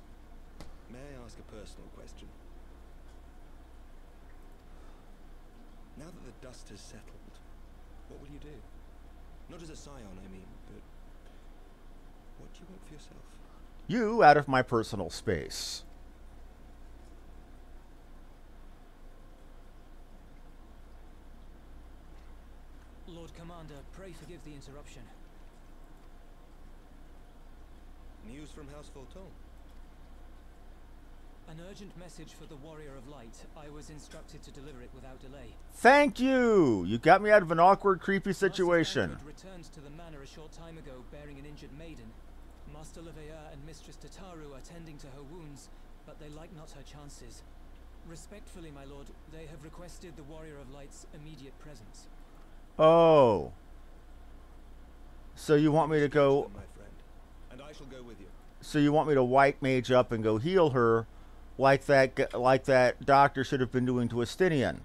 May I ask a personal question? Now that the dust has settled, what will you do? Not as a Scion, I mean, but what do you want for yourself? You out of my personal space. Lord Commander, pray forgive the interruption. News from House Fulton. An urgent message for the Warrior of Light. I was instructed to deliver it without delay. Thank you! You got me out of an awkward, creepy situation. Master Tancred returned to the manor a short time ago bearing an injured maiden. Master Leveilleur and Mistress Tataru are tending to her wounds, but they like not her chances. Respectfully, my lord, they have requested the Warrior of Light's immediate presence. Oh. So you want me to go... My friend, and I shall go with you. So you want me to white mage up and go heal her like that doctor should have been doing to Estinian.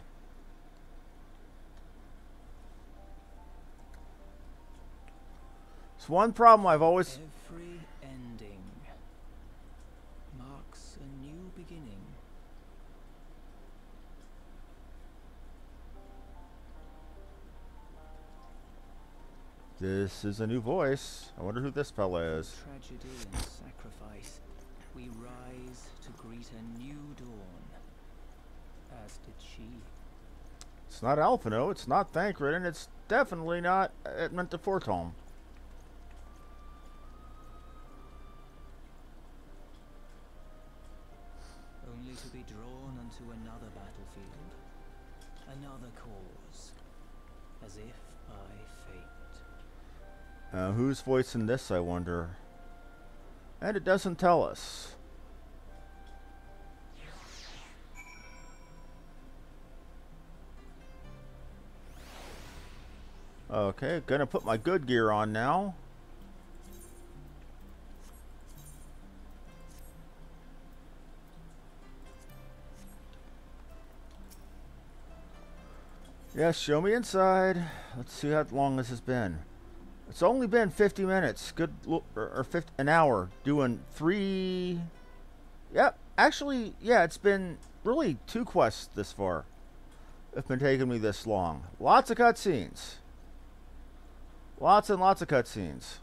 It's one problem I've always... Every ending marks a new beginning. This is a new voice. I wonder who this fella is. Tragedy and sacrifice. We rise to greet a new dawn. As did she. It's not Alphino, it's not Thancred, and it's definitely not meant to Fortome. Only to be drawn unto another battlefield. Another cause. As if by fate. Who's voicing this, I wonder? And it doesn't tell us. Okay, gonna put my good gear on now. Yes, show me inside. Let's see how long this has been. It's only been 50 minutes. Good, or 50, an hour doing 3. Yep, actually, yeah, it's been really 2 quests this far. It's been taking me this long. Lots of cutscenes. Lots and lots of cutscenes.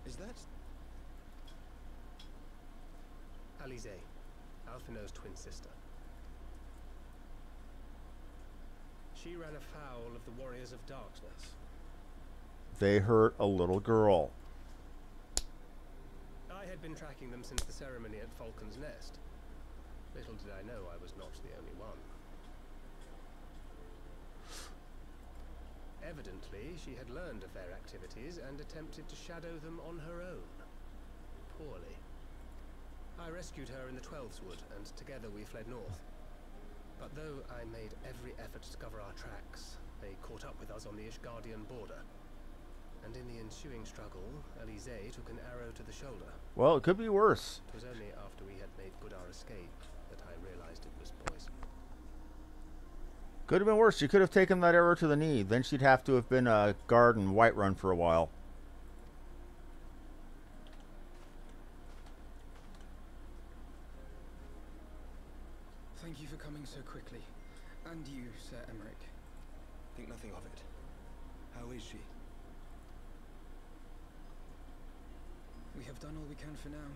Is that Alize, Alphino's twin sister? She ran afoul of the Warriors of Darkness. They hurt a little girl. I had been tracking them since the ceremony at Falcon's Nest. Little did I know I was not the only one. Evidently, she had learned of their activities and attempted to shadow them on her own. Poorly. I rescued her in the Twelves Wood, and together we fled north. But though I made every effort to cover our tracks, they caught up with us on the Ishgardian border. And in the ensuing struggle, Elise took an arrow to the shoulder. Well, it could be worse. It was only after we had made good our escape that I realized it was poison. Could have been worse. She could have taken that arrow to the knee. Then she'd have to have been a guard in Whiterun for a while. Thank you for coming so quickly. And you, Sir Emmerich. Think nothing of it. How is she? We have done all we can for now.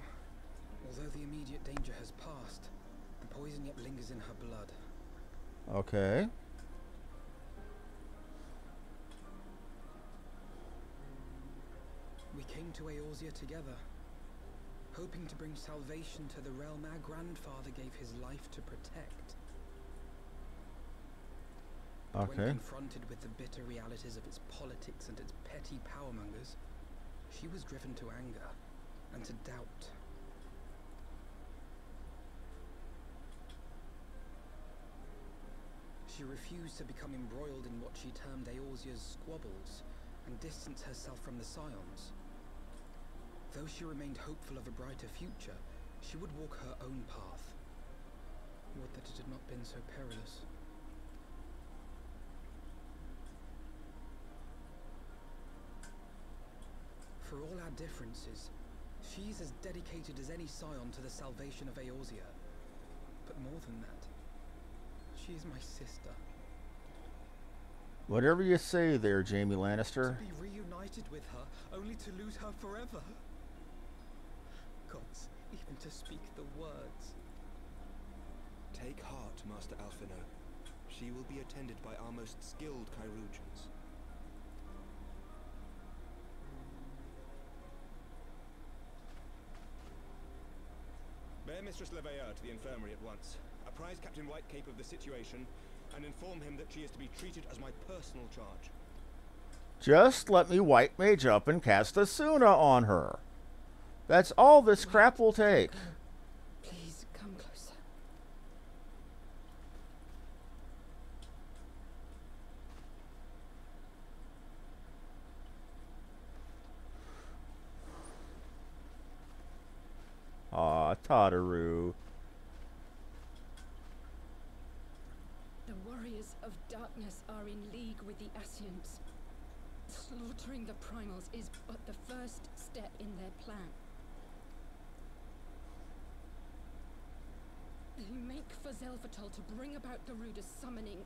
Although the immediate danger has passed, the poison yet lingers in her blood. Okay. We came to Eorzea together, hoping to bring salvation to the realm our grandfather gave his life to protect. But when confronted with the bitter realities of its politics and its petty powermongers, she was driven to anger and to doubt. She refused to become embroiled in what she termed Eorzea's squabbles and distance herself from the Scions. Though she remained hopeful of a brighter future, she would walk her own path. Would that it had not been so perilous. For all our differences, she's as dedicated as any Scion to the salvation of Eorzea. But more than that, she is my sister. Whatever you say there, Jaime Lannister. To be reunited with her, only to lose her forever. Gods, even to speak the words. Take heart, Master Alphino. She will be attended by our most skilled Chirurgeons. Bear Mistress Leveilleur to the infirmary at once. Apprise Captain Whitecape of the situation, and inform him that she is to be treated as my personal charge. Just let me white mage up and cast a Suna on her. That's all this crap will take. Please come closer. Aw, Tataru. The Warriors of Darkness are in league with the Ascients. Slaughtering the Primals is but the first step in their plan. They make for Zelvatol to bring about Garuda's summoning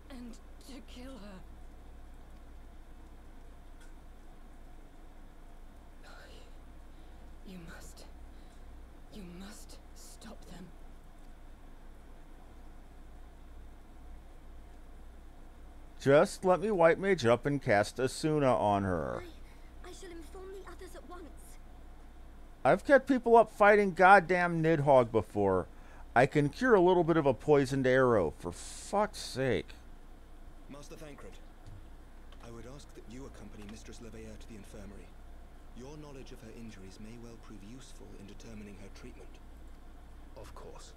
and to kill her. You must stop them. Just let me white mage up and cast a Suna on her. I shall inform the others at once. I've kept people up fighting goddamn Nidhogg before. I can cure a little bit of a poisoned arrow, for fuck's sake. Master Thancred, I would ask that you accompany Mistress Leveilleur to the infirmary. Your knowledge of her injuries may well prove useful in determining her treatment. Of course.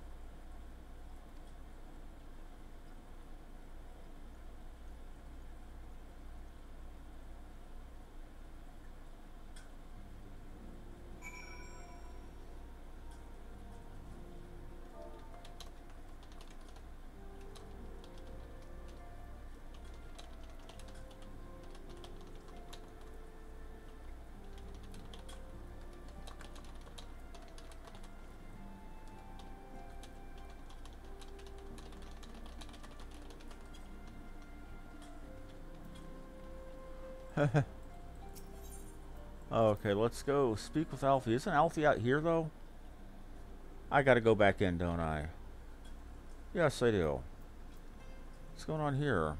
Okay, let's go speak with Alfie. Isn't Alfie out here, though? I gotta go back in, don't I? Yes, I do. What's going on here?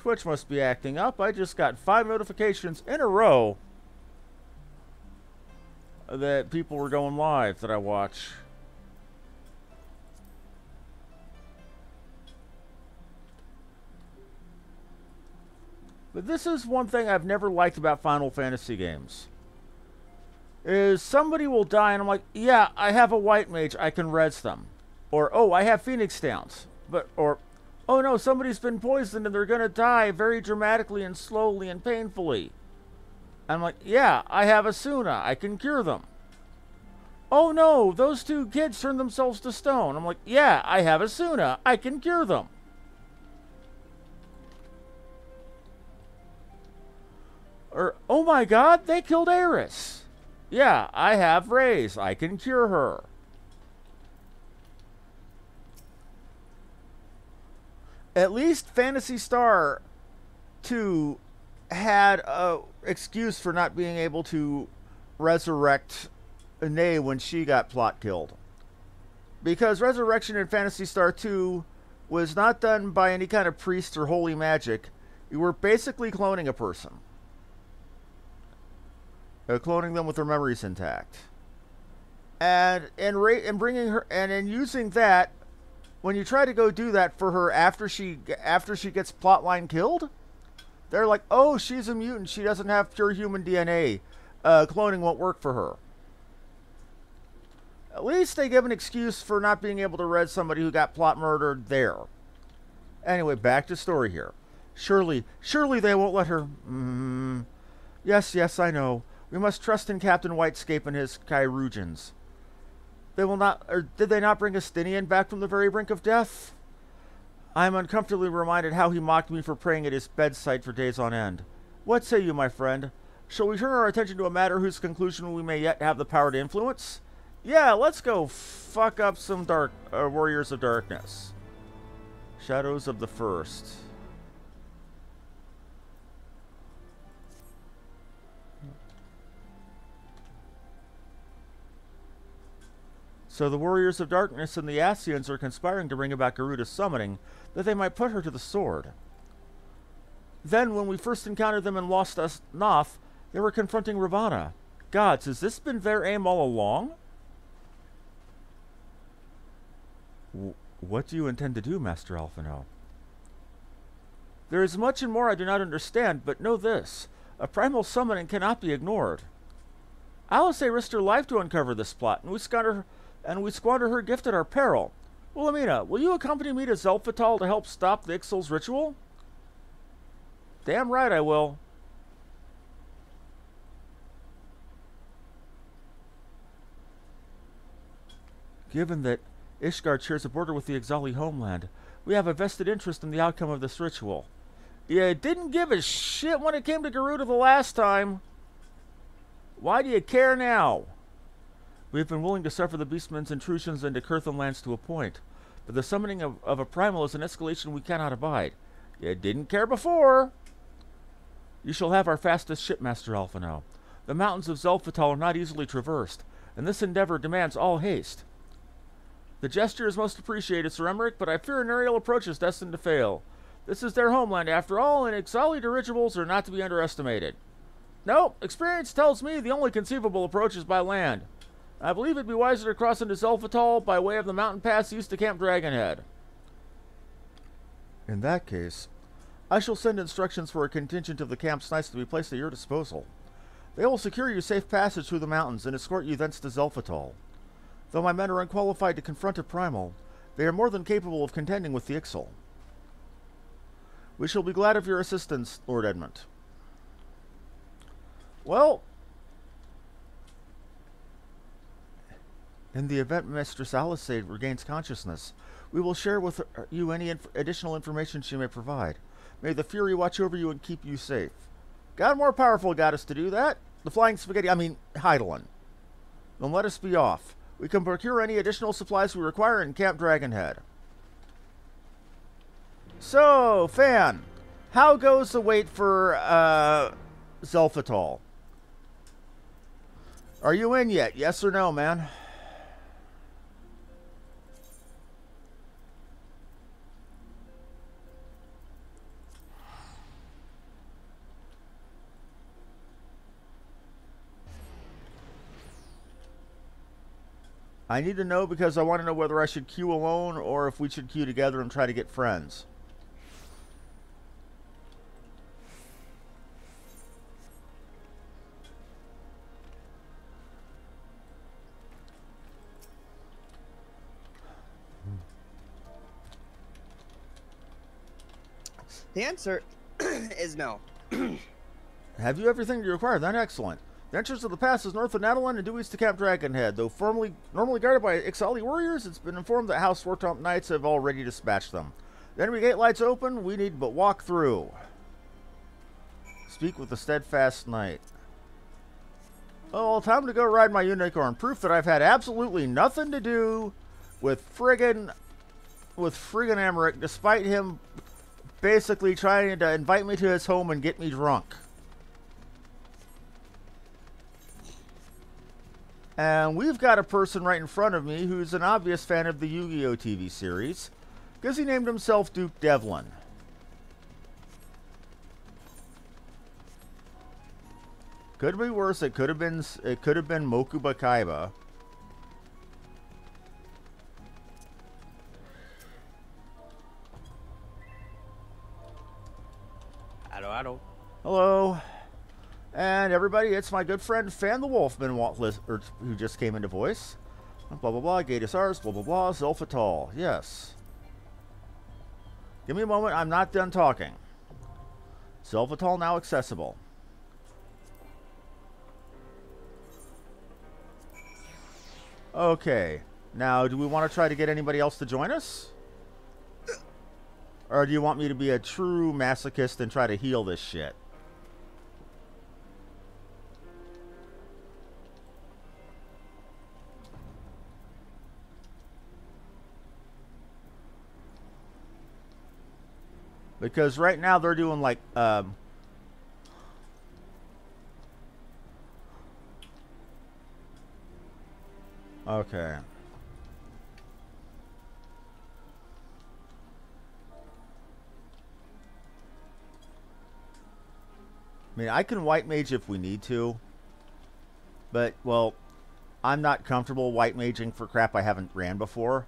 Twitch must be acting up. I just got 5 notifications in a row that people were going live that I watch. But this is one thing I've never liked about Final Fantasy games. Is somebody will die and I'm like, yeah, I have a white mage, I can res them. Or, oh, I have Phoenix Downs. Or, oh no, somebody's been poisoned and they're going to die very dramatically and slowly and painfully. I'm like, yeah, I have Asuna. I can cure them. Oh no, those 2 kids turned themselves to stone. I'm like, yeah, I have Asuna. I can cure them. Or, oh my god, they killed Eris. Yeah, I have Raze. I can cure her. At least Phantasy Star 2 had a excuse for not being able to resurrect Ine when she got plot killed. Because resurrection in Phantasy Star 2 was not done by any kind of priest or holy magic. You were basically cloning a person. Cloning them with their memories intact. And in bringing her, and in using that, when you try to go do that for her after she gets plotline killed, they're like, oh, she's a mutant. She doesn't have pure human DNA. Cloning won't work for her. At least they give an excuse for not being able to res somebody who got plot murdered there. Anyway, back to story here. Surely they won't let her... Yes, I know. We must trust in Captain Whitescape and his Chirurgeons. They will not... Or did they not bring Astinian back from the very brink of death? I am uncomfortably reminded how he mocked me for praying at his bedside for days on end. What say you, my friend? Shall we turn our attention to a matter whose conclusion we may yet have the power to influence? Yeah, let's go fuck up some Warriors of Darkness. Shadows of the First. So the Warriors of Darkness and the Ascians are conspiring to bring about Garuda's summoning, that they might put her to the sword. Then, when we first encountered them and lost us Noth, they were confronting Ravana. Gods, has this been their aim all along? What do you intend to do, Master Alphino? There is much and more I do not understand, but know this. A primal summoning cannot be ignored. Alice risked her life to uncover this plot, and we squander her gift at our peril. Wilhelmina, will you accompany me to Zelphatal to help stop the Ixal's ritual? Damn right I will. Given that Ishgard shares a border with the Ixali homeland, we have a vested interest in the outcome of this ritual. You didn't give a shit when it came to Garuda the last time. Why do you care now? We have been willing to suffer the Beastmen's intrusions into Kurthon lands to a point, but the summoning of a primal is an escalation we cannot abide. You didn't care before. You shall have our fastest ship, Master Alphino. The mountains of Zelphatal are not easily traversed, and this endeavor demands all haste. The gesture is most appreciated, Sir Emmerich, but I fear an aerial approach is destined to fail. This is their homeland, after all, and Ixali dirigibles are not to be underestimated. No, experience tells me the only conceivable approach is by land. I believe it'd be wiser to cross into Zelphatal by way of the mountain pass east to Camp Dragonhead. In that case, I shall send instructions for a contingent of the camp's knights to be placed at your disposal. They will secure you safe passage through the mountains and escort you thence to Zelphatal. Though my men are unqualified to confront a primal, they are more than capable of contending with the Ixal. We shall be glad of your assistance, Lord Edmund. Well, in the event Mistress Alisade regains consciousness, we will share with you any additional information she may provide. May the Fury watch over you and keep you safe. God more powerful got us to do that. The Flying Spaghetti, Heidelin. Then let us be off. We can procure any additional supplies we require in Camp Dragonhead. So, Fan, how goes the wait for Zelphatal? Are you in yet? Yes or no, man? I need to know because I want to know whether I should queue alone or if we should queue together and try to get friends. The answer is no. Have you everything you require? Then excellent. The entrance to the pass is north of Nadalon and due east to Camp Dragonhead. Though normally guarded by Ixali warriors, it's been informed that House Swartomp Knights have already dispatched them. The enemy gate lights open, we need but walk through. Speak with the steadfast knight. Oh, well, time to go ride my unicorn. Proof that I've had absolutely nothing to do with friggin' Emmerich, despite him basically trying to invite me to his home and get me drunk. And we've got a person right in front of me who's an obvious fan of the Yu-Gi-Oh! TV series, because he named himself Duke Devlin. Could be worse. It could have been Mokuba Kaiba. Hello. Hello. And everybody, it's my good friend Fan the Wolfman who just came into voice. Blah blah blah, gate is ours, blah blah blah, Zolfatal. Yes. Give me a moment, I'm not done talking. Zolfatal now accessible. Okay. Now, do we want to try to get anybody else to join us? Or do you want me to be a true masochist and try to heal this shit? Because right now they're doing like, okay. I mean, I can white mage if we need to. But, well, I'm not comfortable white maging for crap I haven't ran before.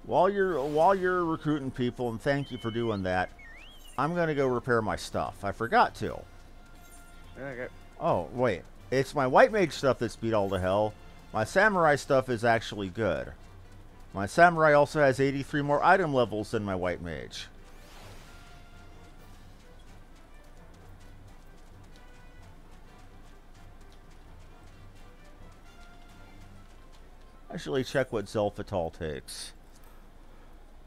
While you're recruiting people, and thank you for doing that, I'm gonna go repair my stuff. I forgot to. Okay. Oh, wait. It's my white mage stuff that's beat all to hell. My samurai stuff is actually good. My samurai also has 83 more item levels than my white mage. Actually check what Zelfatal takes.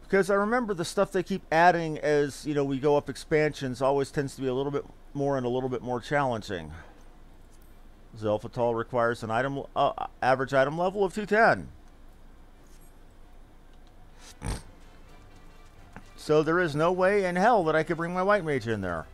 Because I remember the stuff they keep adding as, you know, we go up expansions always tends to be a little bit more and a little bit more challenging. Zelfatal requires an item average item level of 210. So there is no way in hell that I could bring my white mage in there.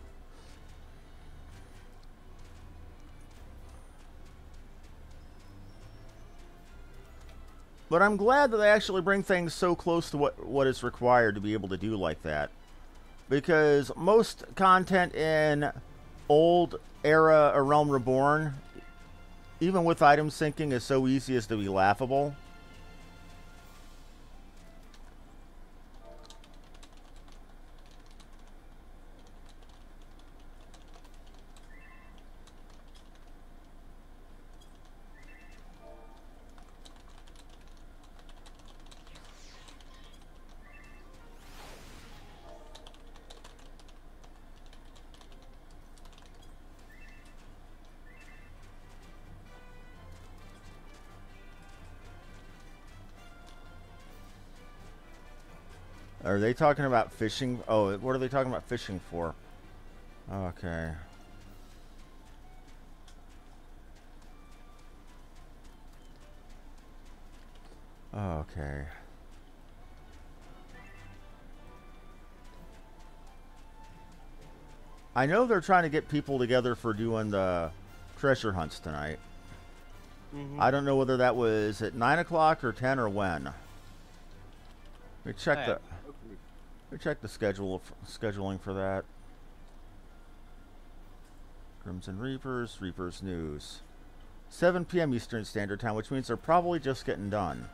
But I'm glad that they actually bring things so close to what is required to be able to do like that. Because most content in old era A Realm Reborn, even with item syncing, is so easy as to be laughable. Are they talking about fishing? Oh, what are they talking about fishing for? Okay. Okay. I know they're trying to get people together for doing the treasure hunts tonight. I don't know whether that was at 9 o'clock or 10 or when. Let me check the scheduling for that. Crimson Reapers, Reapers News. 7 p.m. Eastern Standard Time, which means they're probably just getting done.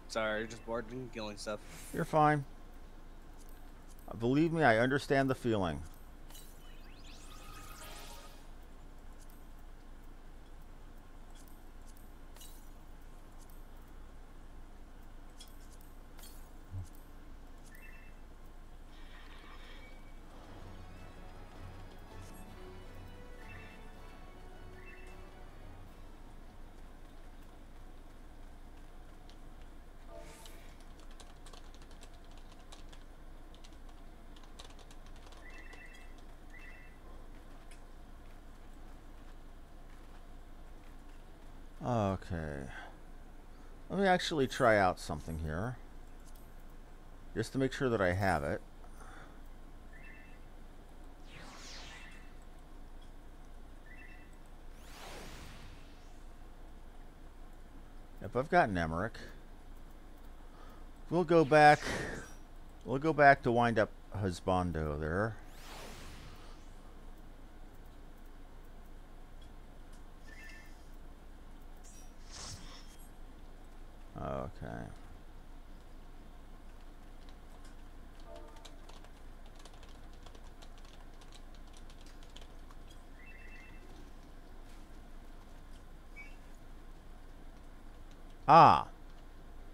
Sorry, just bored and killing stuff. You're fine. Believe me, I understand the feeling. Okay. Let me actually try out something here. Just to make sure that I have it. Yep, I've got Nemric. We'll go back to wind up Husbando there. Okay. Ah.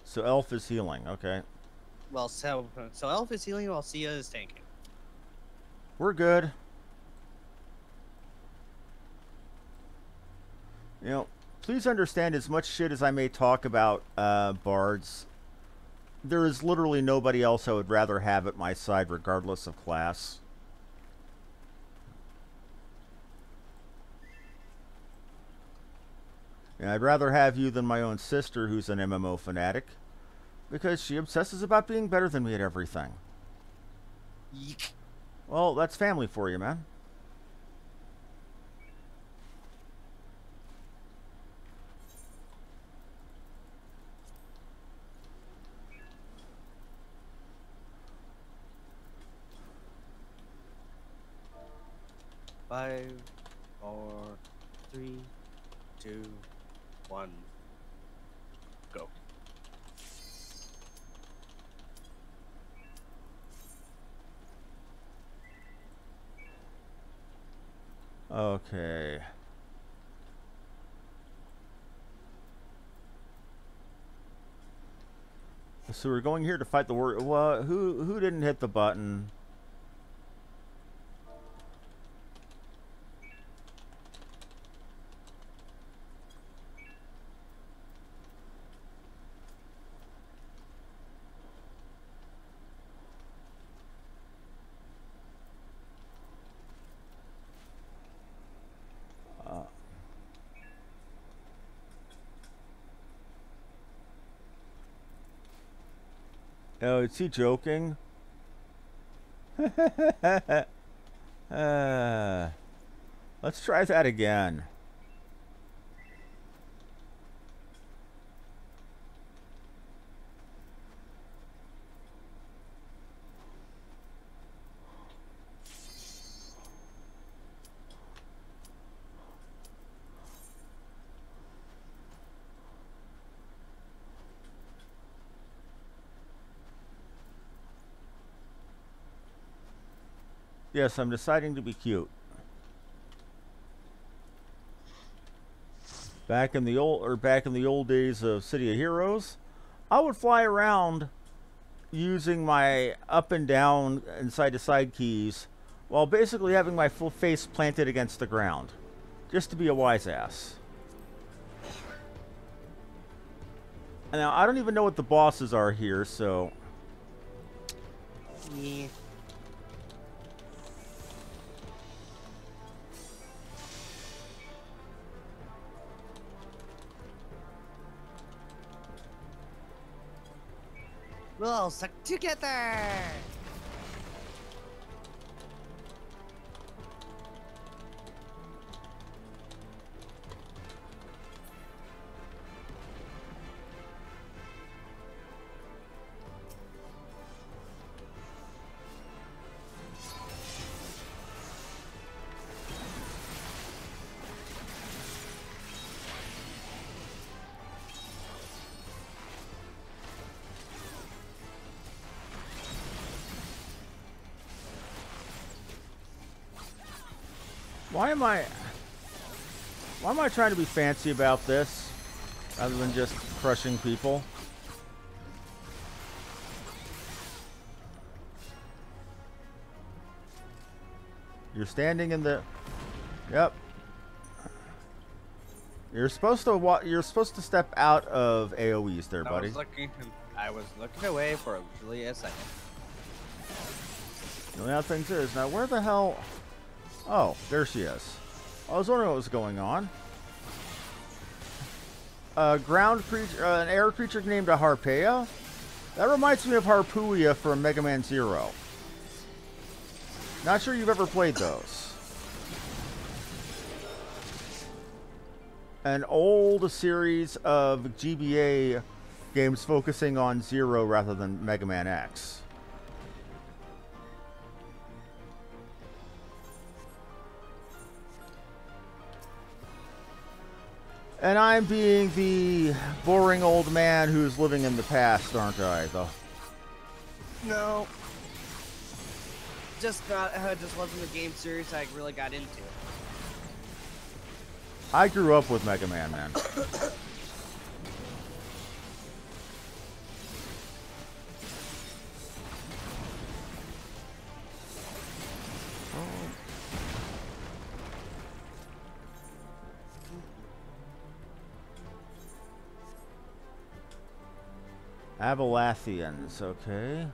So Elf is healing. Okay. Well, so Elf is healing while Sia is tanking. We're good. You know, please understand, as much shit as I may talk about bards, there is literally nobody else I would rather have at my side, regardless of class. And I'd rather have you than my own sister, who's an MMO fanatic, because she obsesses about being better than me at everything. Yeek. Well, that's family for you, man. Five, 4, 3, 2, 1, go. Okay. So we're going here to fight the war. Well, who didn't hit the button? Oh, is he joking? Let's try that again. Yes, I'm deciding to be cute. Back in the old days of City of Heroes, I would fly around using my up and down and side to side keys while basically having my full face planted against the ground, just to be a wise ass. Now, I don't even know what the bosses are here, so... Yeah. We'll all suck together! Why am I trying to be fancy about this rather than just crushing people? You're standing in the... Yep. You're supposed to step out of AoEs there, buddy. I was looking away for literally a second. The only other thing is, now where the hell... Oh, there she is. I was wondering what was going on. A ground creature, an air creature named a Harpea? That reminds me of Harpooia from Mega Man Zero. Not sure you've ever played those. An old series of GBA games focusing on Zero rather than Mega Man X. And I'm being the boring old man who's living in the past, aren't I, though? No. Just wasn't a game series I really got into. I grew up with Mega Man, man. Abelathians, okay.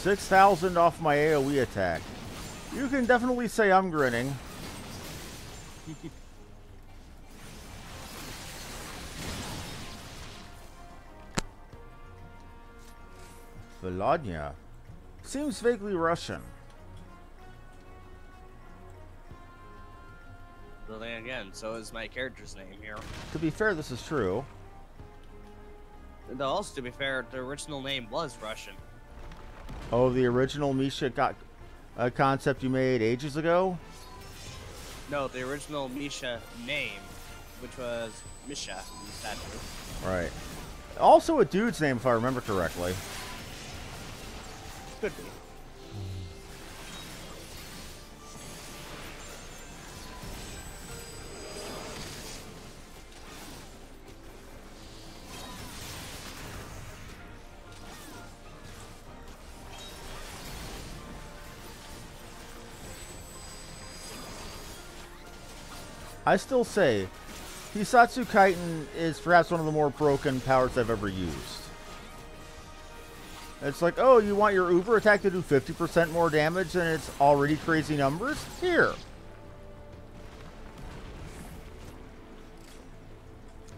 $6,000 off my AoE attack. You can definitely say I'm grinning. Volodya. Seems vaguely Russian. But then again, so is my character's name here. To be fair, this is true. And also, to be fair, the original name was Russian. Oh, the original Misha concept you made ages ago? No, the original Misha name, which was Misha instead. Right. Also a dude's name, if I remember correctly. Could be. I still say, Hisatsu Kaiten is perhaps one of the more broken powers I've ever used. It's like, oh, you want your Uber attack to do 50% more damage than its already crazy numbers? Here.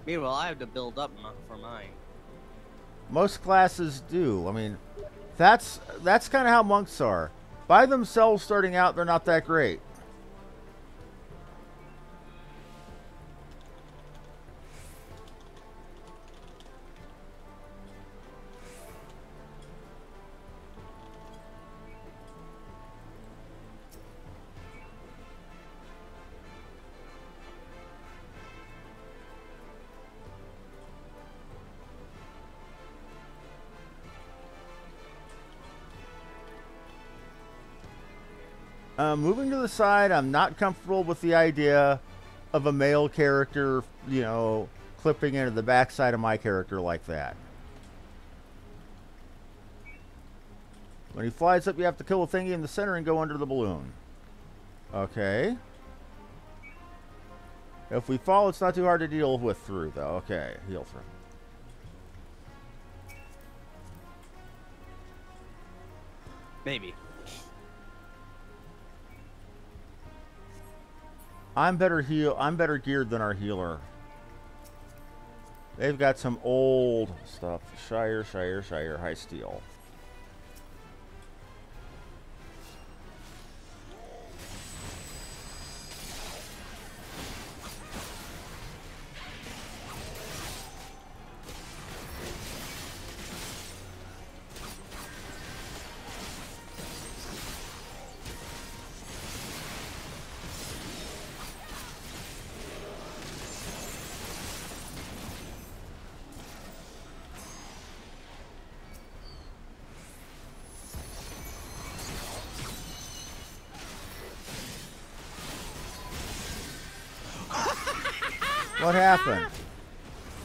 Meanwhile, I have to build up for mine. Most classes do. I mean, that's kind of how monks are. By themselves, starting out, they're not that great. Moving to the side, I'm not comfortable with the idea of a male character, you know, clipping into the backside of my character like that. When he flies up, you have to kill a thingy in the center and go under the balloon. Okay. If we fall, it's not too hard to deal with through, though. Okay, heal through. Maybe. I'm better geared than our healer. They've got some old stuff. Shire, high steel. What happened?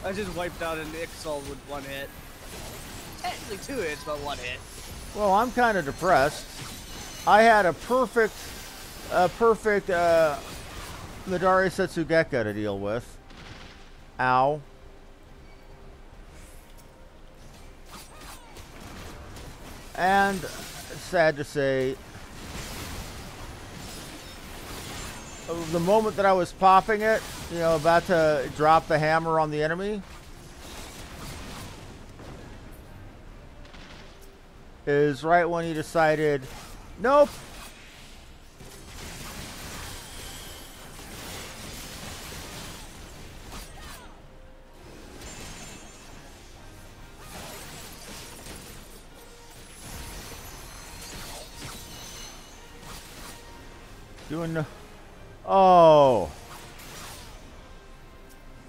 I just wiped out an Ixal with one hit. Technically 2 hits, but 1 hit. Well, I'm kind of depressed. I had a perfect Midari Setsugeka to deal with. Ow. And sad to say, the moment that I was popping it, you know, about to drop the hammer on the enemy, is right when he decided, nope. Doing no. Oh.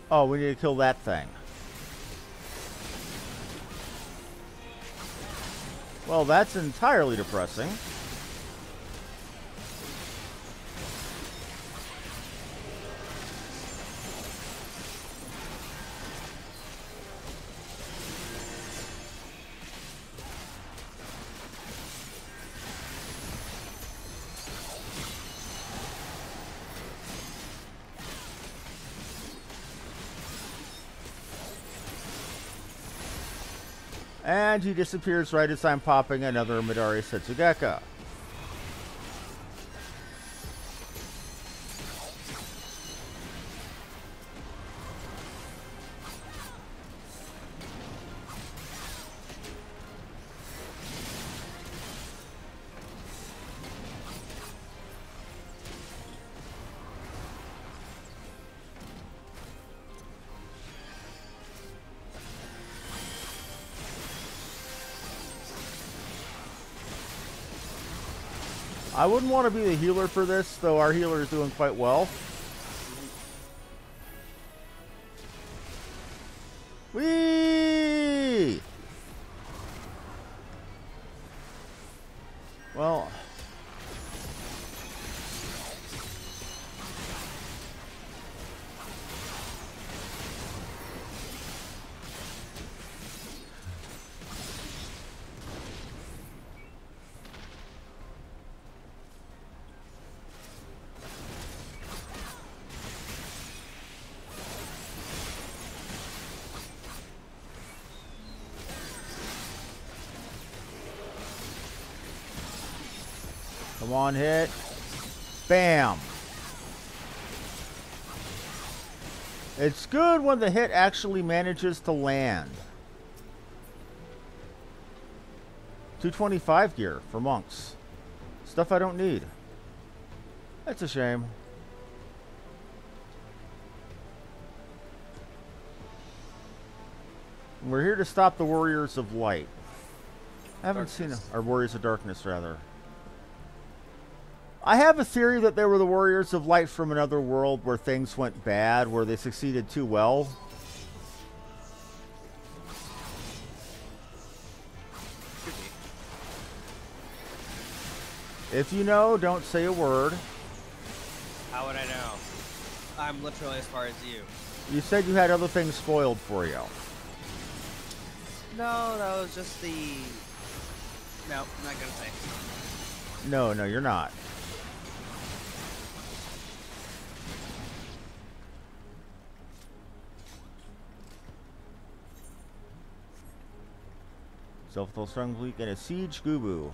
Oh, we need to kill that thing. Well, that's entirely depressing. And he disappears right as I'm popping another Midari Setsugeka. I wouldn't want to be the healer for this, though our healer is doing quite well. Whee! Well... Come on, hit. Bam. It's good when the hit actually manages to land. 225 gear for monks. Stuff I don't need. That's a shame. We're here to stop the Warriors of Light. I haven't seen our Warriors of Darkness, rather. I have a theory that they were the Warriors of Light from another world where things went bad, where they succeeded too well. If you know, don't say a word. How would I know? I'm literally as far as you. You said you had other things spoiled for you. No, that was just the... No, I'm not gonna say. No, you're not. Self-told strong bleak and a siege gubu.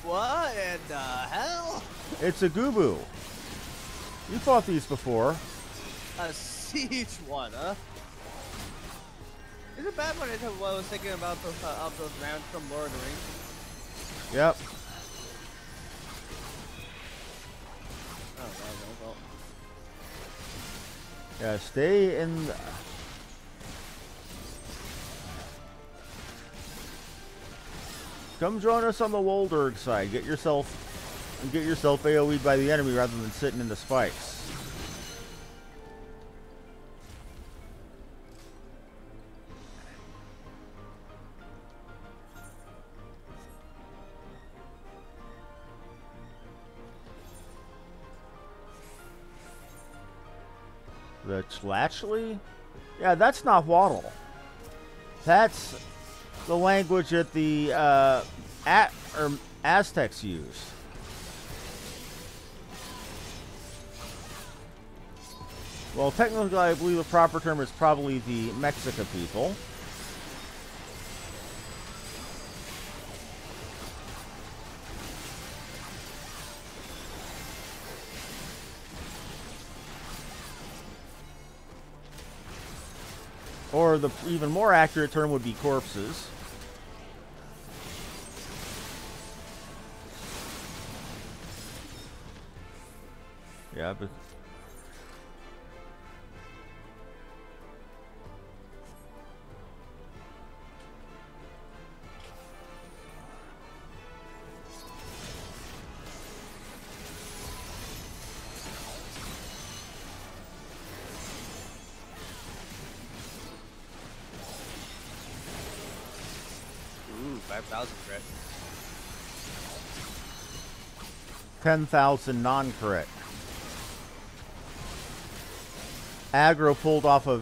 What in the hell? It's a gubu. You fought these before. A siege one, huh? Is it bad when I was thinking about those rounds from Lord of the Rings? Yep. Oh, well. Yeah, stay in... Come join us on the Woldurg side. Get yourself AoE'd by the enemy rather than sitting in the spikes. The Tlachli? Yeah, that's not Waddle. That's the language that the Aztecs use. Well, technically, I believe the proper term is probably the Mexica people. Or the even more accurate term would be corpses. Yeah, but... Ooh, 5,000 crit. 10,000 non-crit. Aggro pulled off a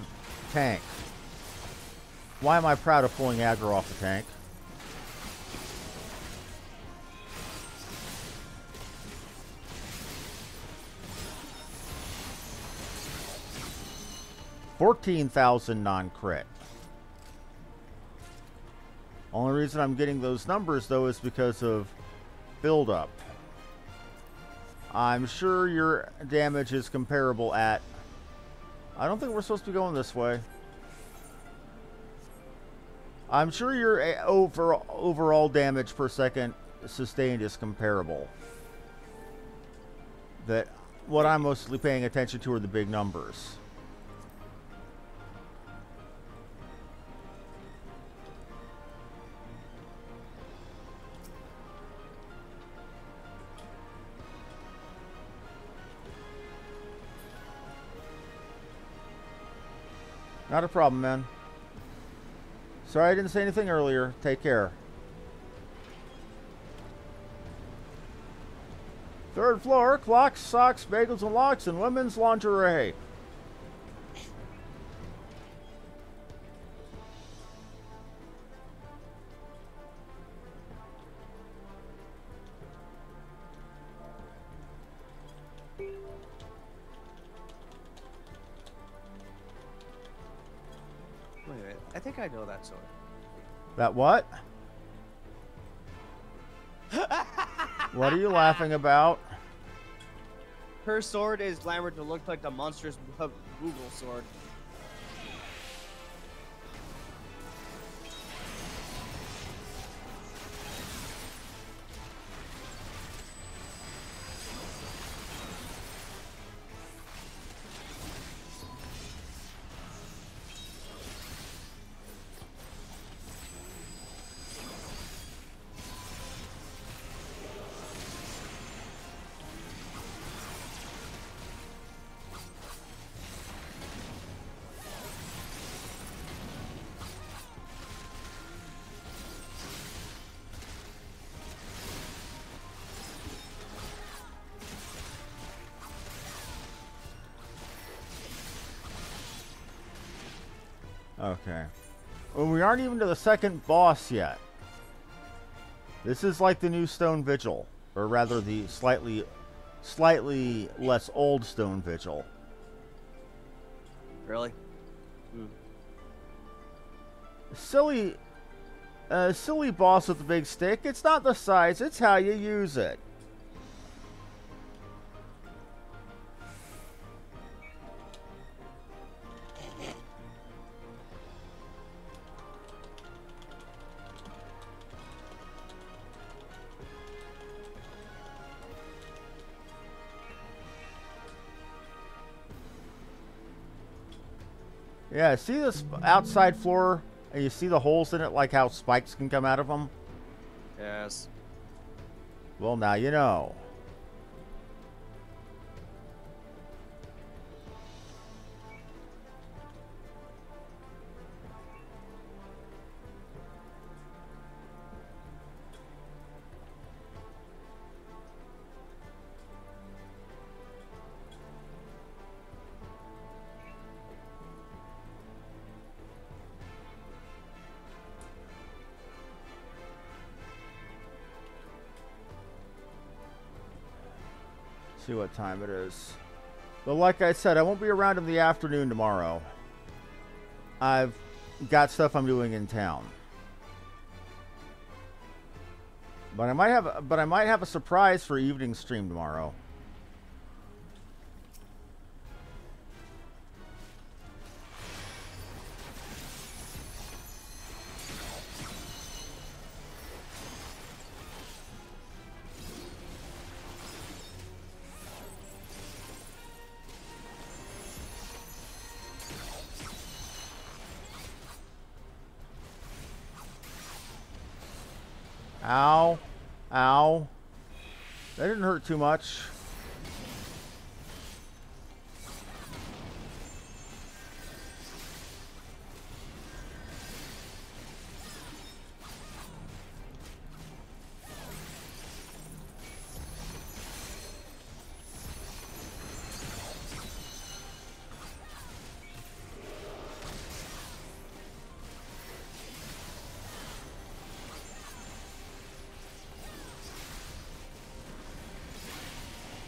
tank. Why am I proud of pulling aggro off a tank? $14,000 non-crit. Only reason I'm getting those numbers, though, is because of build-up. I'm sure your damage is comparable at... I don't think we're supposed to be going this way. I'm sure your overall damage per second sustained is comparable. That what I'm mostly paying attention to are the big numbers. Not a problem, man. Sorry I didn't say anything earlier. Take care. Third floor, clocks, socks, bagels, and locks, and women's lingerie. Wait a minute. I think I know that sword. That what? What are you laughing about? Her sword is glamored to look like the monstrous Google sword. Okay. Well, we aren't even to the second boss yet. This is like the new Stone Vigil. Or rather, the slightly less old Stone Vigil. Really? Silly boss with the big stick. It's not the size, it's how you use it. Yeah, see this outside floor? And you see the holes in it, like how spikes can come out of them? Yes. Well, now you know. See what time it is. But like I said, I won't be around in the afternoon tomorrow. I've got stuff I'm doing in town. But I might have a surprise for evening stream tomorrow. Ow. Ow. That didn't hurt too much.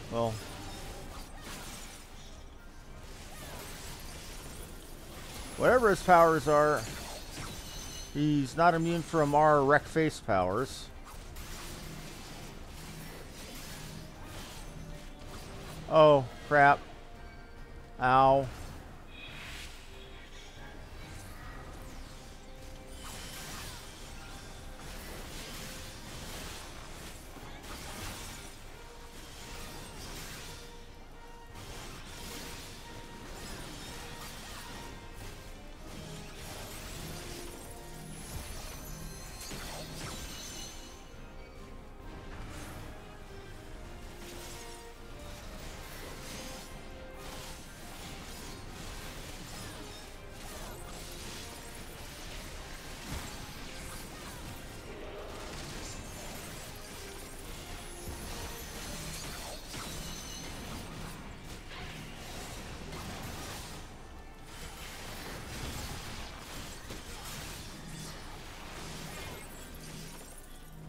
Well, whatever his powers are, he's not immune from our wreck face powers. Oh, crap. Ow.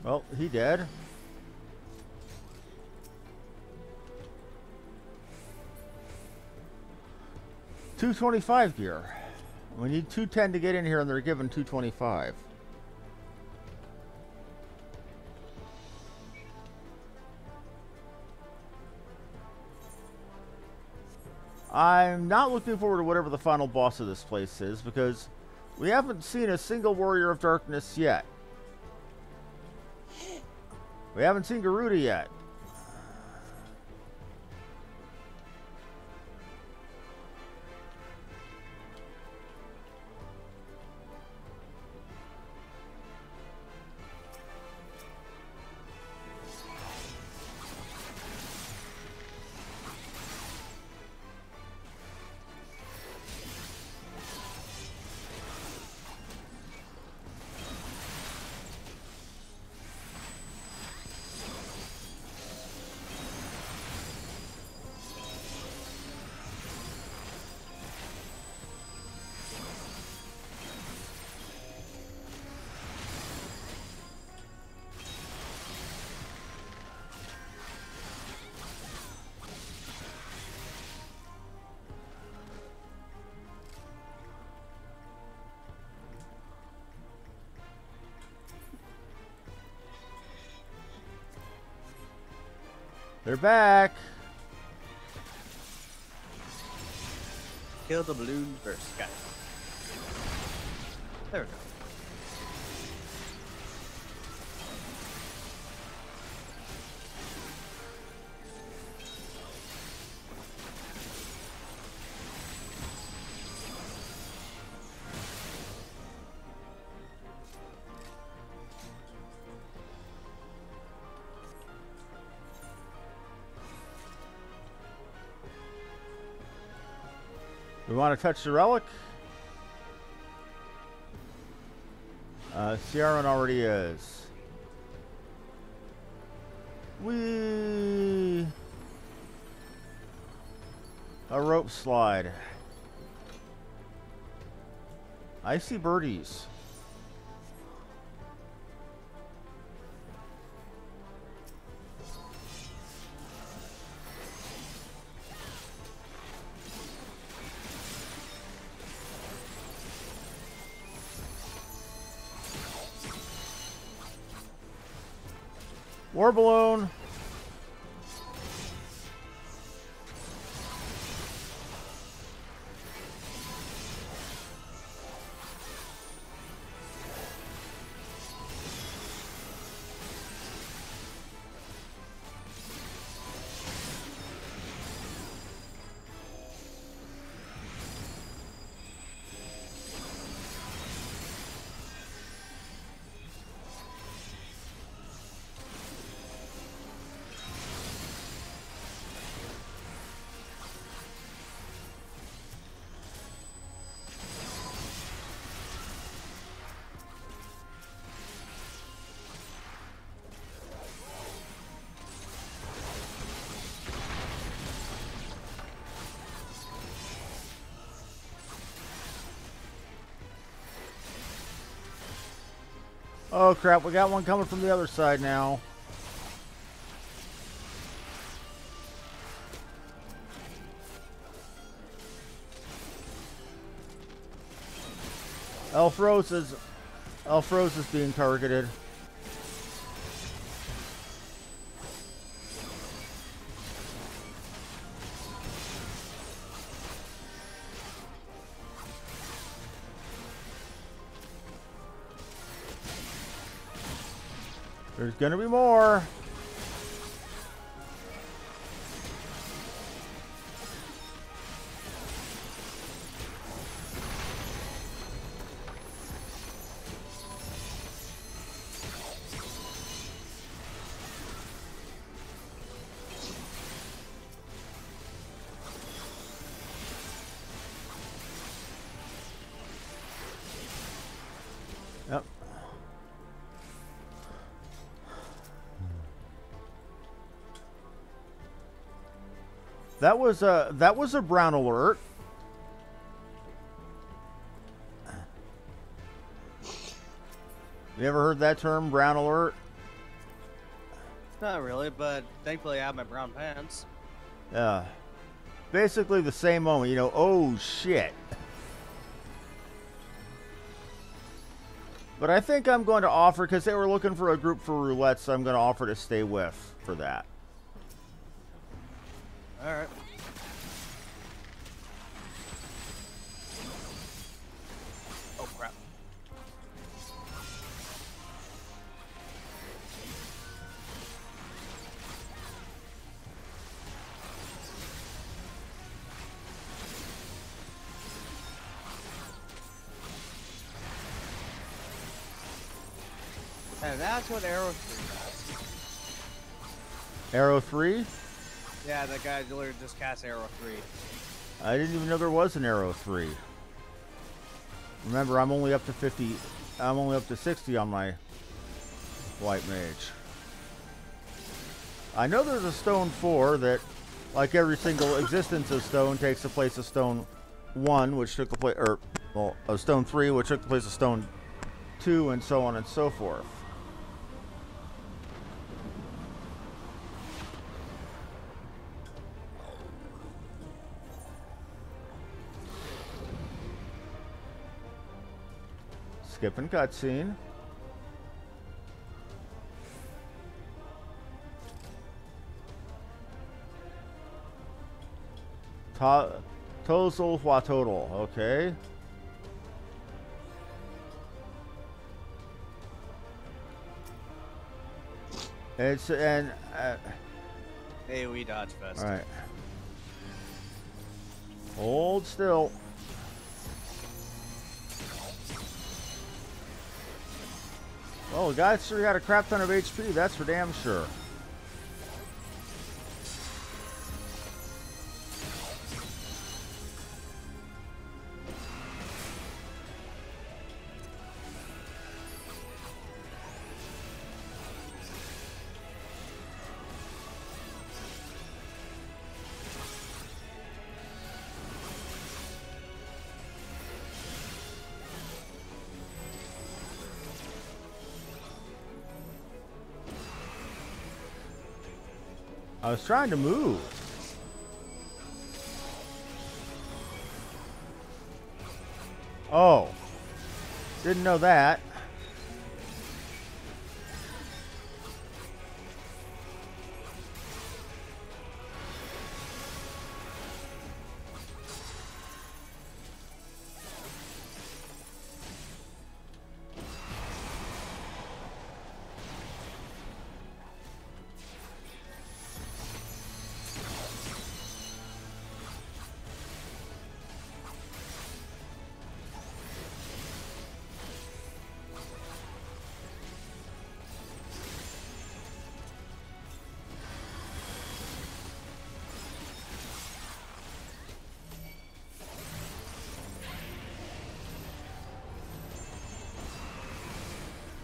Well, he dead. $225 gear. We need 210 to get in here, and they're given 225. I'm not looking forward to whatever the final boss of this place is, because we haven't seen a single Warrior of Darkness yet. We haven't seen Garuda yet. They're back. Kill the balloon first. Got it. There we go. We want to touch the relic? Ciaran already is. A rope slide. I see birdies. War balloon. Oh crap, we got one coming from the other side now. Elf Rose is being targeted. There's gonna be more. Yep. That was a brown alert. You ever heard that term, brown alert? Not really, but thankfully I have my brown pants. Yeah. Basically the same moment, you know, oh shit. But I think I'm going to offer, because they were looking for a group for roulette, so I'm going to offer to stay with for that. Alright. Oh crap. And that's what Arrow 3 does. Arrow 3? Yeah, that guy literally just cast Arrow 3. I didn't even know there was an Arrow 3. Remember, I'm only up to 50. I'm only up to 60 on my White Mage. I know there's a Stone 4 that, like every single existence of Stone, takes the place of Stone 1, which took the place, or, well, of Stone 3, which took the place of Stone 2, and so on and so forth. Skipping cutscene. Total Huatotl, okay. And AoE dodge first. all right. Hold still. Oh, the guy sure got a crap ton of HP, that's for damn sure. I was trying to move. Oh. Didn't know that.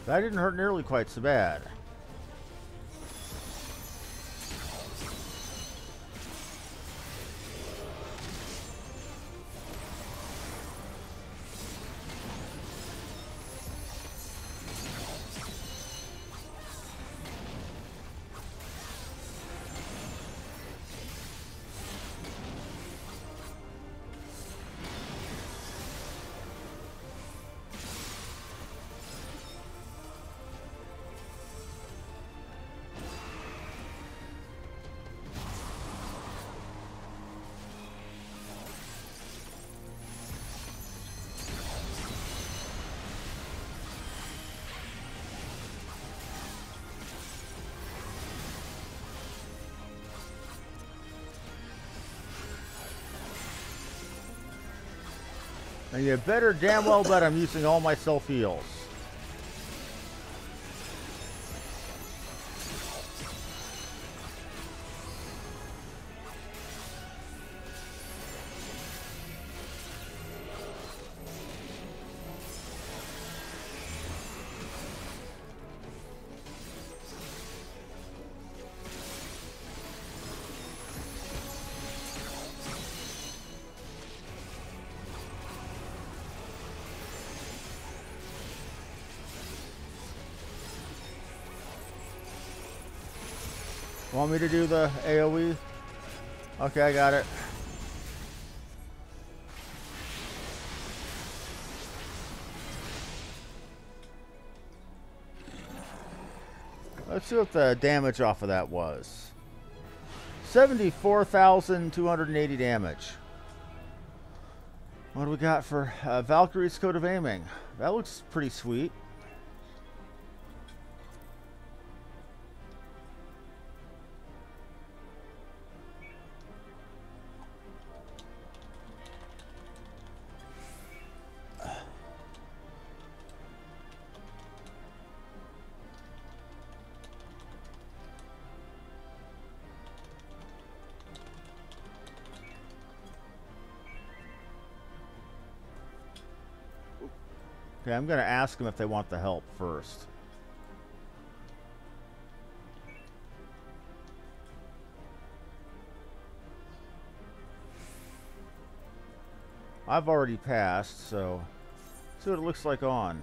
That didn't hurt nearly quite so bad. And you better damn well bet I'm using all my self heals. Want me to do the AoE? Okay, I got it. Let's see what the damage off of that was. 74,280 damage. What do we got for Valkyrie's Code of Aiming? That looks pretty sweet. Okay, I'm going to ask them if they want the help first. I've already passed, so see what it looks like on.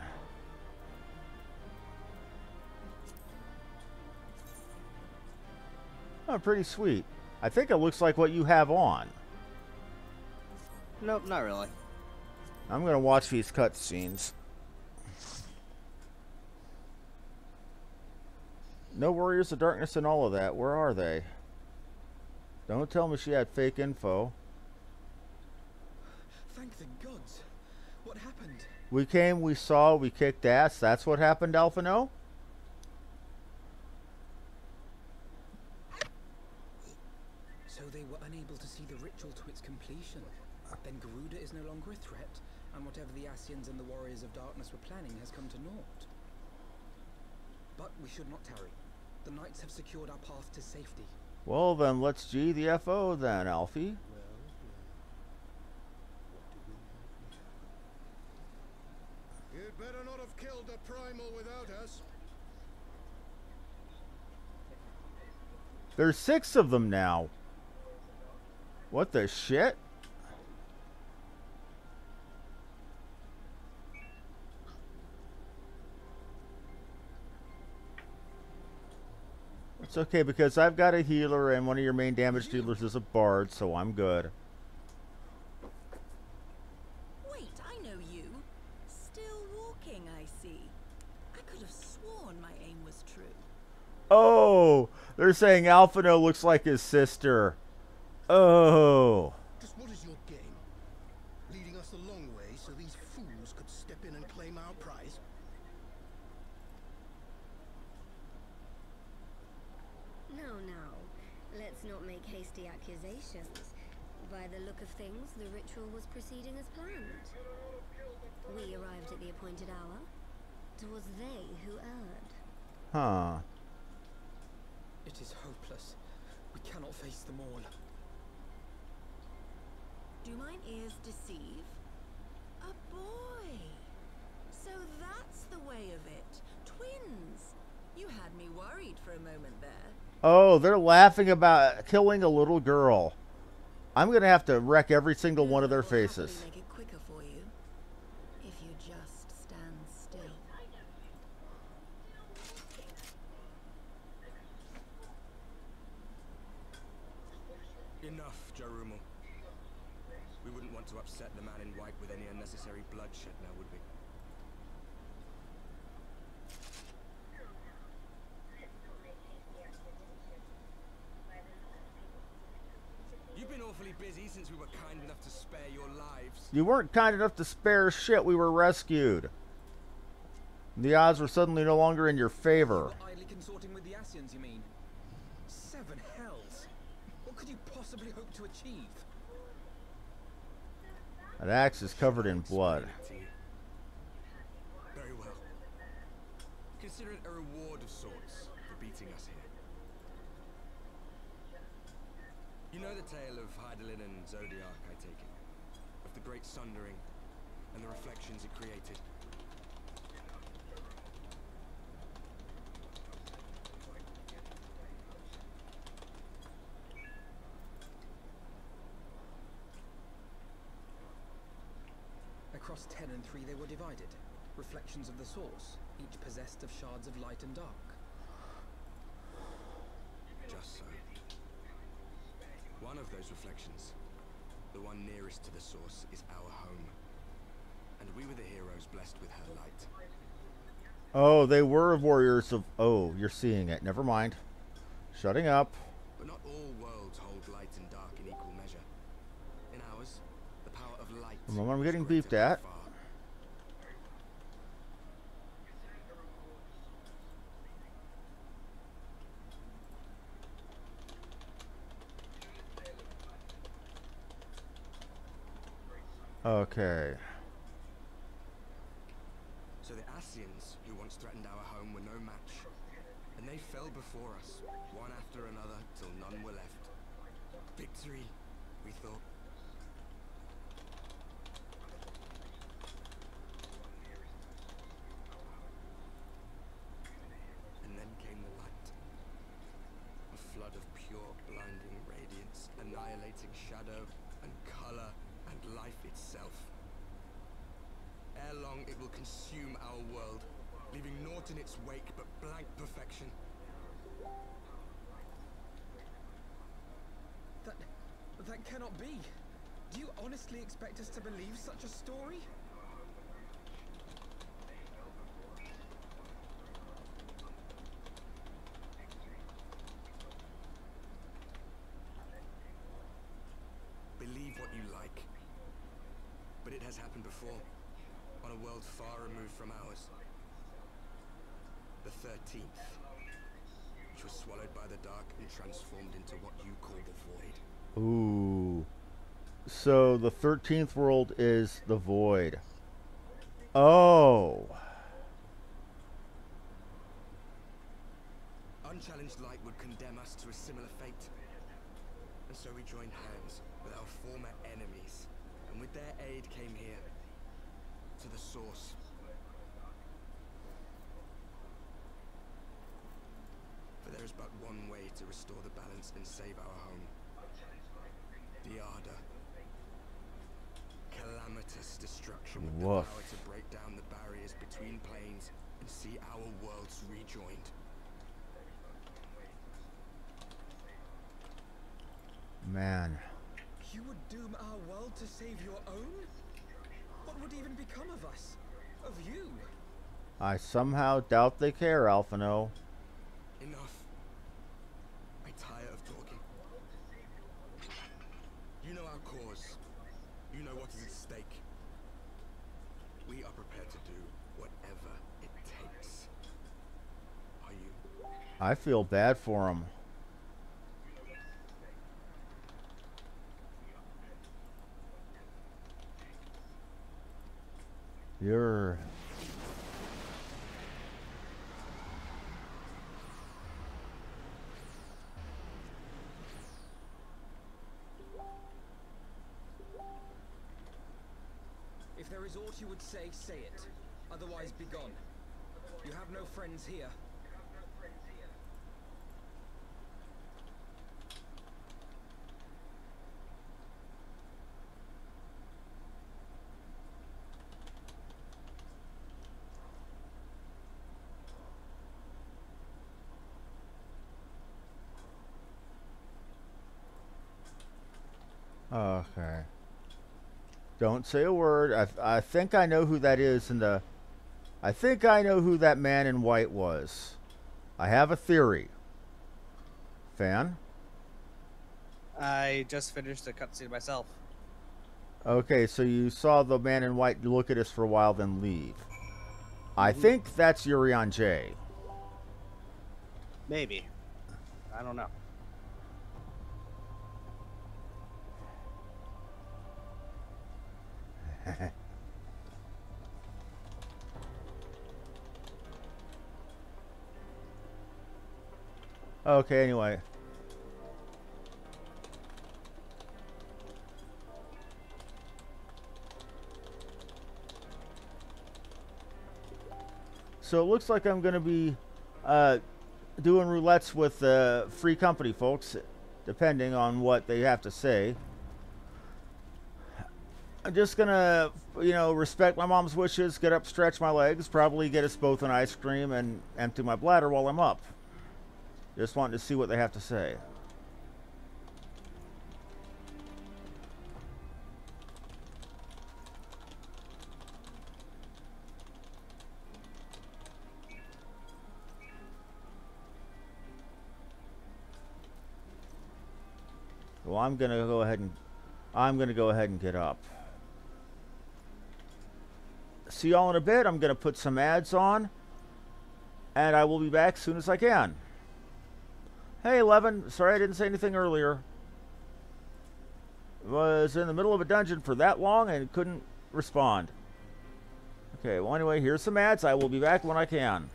Oh, pretty sweet. I think it looks like what you have on. Nope, not really. I'm going to watch these cutscenes. No Warriors of Darkness and all of that. Where are they? Don't tell me she had fake info. Thank the gods. What happened? We came, we saw, we kicked ass. That's what happened, Alphino? So they were unable to see the ritual to its completion. Then Garuda is no longer a threat, and whatever the Ascians and the Warriors of Darkness were planning has come to naught. But we should not tarry. The knights have secured our path to safety. Well then, let's G the FO then, Alfie. You'd better not have killed the primal without us. There's 6 of them now. What the shit? It's okay because I've got a healer and one of your main damage dealers is a bard, so I'm good. Wait, I know you. Still walking, I see. I could have sworn my aim was true. Oh, they're saying Alphino looks like his sister. Oh. Just what is your game? Leading us a long way so these fools could step in and claim our prize? No. Let's not make hasty accusations. By the look of things, the ritual was proceeding as planned. We arrived at the appointed hour. It was they who erred. Huh. It is hopeless. We cannot face them all. Do mine ears deceive? A boy! So that's the way of it. Twins! You had me worried for a moment there. Oh, they're laughing about killing a little girl. I'm going to have to wreck every single one of their faces. Make it quicker for you. If you just stand still. Enough, Jarumal. We wouldn't want to upset the man in white with any unnecessary bloodshed now, would we? You've been awfully busy since we were kind enough to spare your lives. You weren't kind enough to spare shit. We were rescued. The odds were suddenly no longer in your favor. You were idly consorting with the Ascians, you mean? 7 hells. What could you possibly hope to achieve? That axe is covered in blood. Very well. Consider it a reward of sorts for beating us here. You know the tale of Hydaelyn and Zodiac, I take it? Of the great sundering and the reflections it created. Across 10 and 3 they were divided. Reflections of the source, each possessed of shards of light and dark. Just so. One of those reflections, the one nearest to the source, is our home. And we were the heroes blessed with her light. Oh, they were warriors of... Oh, you're seeing it. Never mind. Shutting up. But not all worlds hold light and dark in equal measure. In ours, the power of light... I'm getting beeped at. Okay. So the Ascians, who once threatened our home, were no match. And they fell before us, one after another, till none were left. Victory, we thought. And then came the light. A flood of pure, blinding radiance, annihilating shadow and color and life itself. Ere long, it will consume our world, leaving naught in its wake but blank perfection. That cannot be. Do you honestly expect us to believe such a story? Believe what you like. before, on a world far removed from ours. The 13th, which was swallowed by the dark and transformed into what you call the Void. Ooh. So the 13th world is the Void. Oh. Unchallenged light would condemn us to a similar fate. And so we joined hands with our former enemies, and with their aid came here, to the source. For there is but one way to restore the balance and save our home. The Ardor. Calamitous destruction with the power to break down the barriers between planes and see our worlds rejoined. Man. You would doom our world to save your own? What would even become of us? Of you? I somehow doubt they care, Alphino. Enough. I tire of talking. You know our cause. You know what is at stake. We are prepared to do whatever it takes. Are you? I feel bad for him. You're... If there is aught you would say, say it. Otherwise, be gone. You have no friends here. Okay. Don't say a word. I think I know who that is in the... I think I know who that man in white was. I have a theory. Fan? I just finished the cutscene myself. Okay, so you saw the man in white look at us for a while, then leave. I think that's Urion J. Maybe. I don't know. Okay, anyway. So it looks like I'm going to be doing roulettes with Free Company folks, depending on what they have to say. I'm just going to, you know, respect my mom's wishes, get up, stretch my legs, probably get us both an ice cream, and empty my bladder while I'm up. Just wanting to see what they have to say. Well, I'm going to go ahead and get up. See y'all in a bit. I'm going to put some ads on, and I will be back as soon as I can. Hey, Levin. Sorry I didn't say anything earlier. Was in the middle of a dungeon for that long and couldn't respond. Okay, well, anyway, here's some ads. I will be back when I can.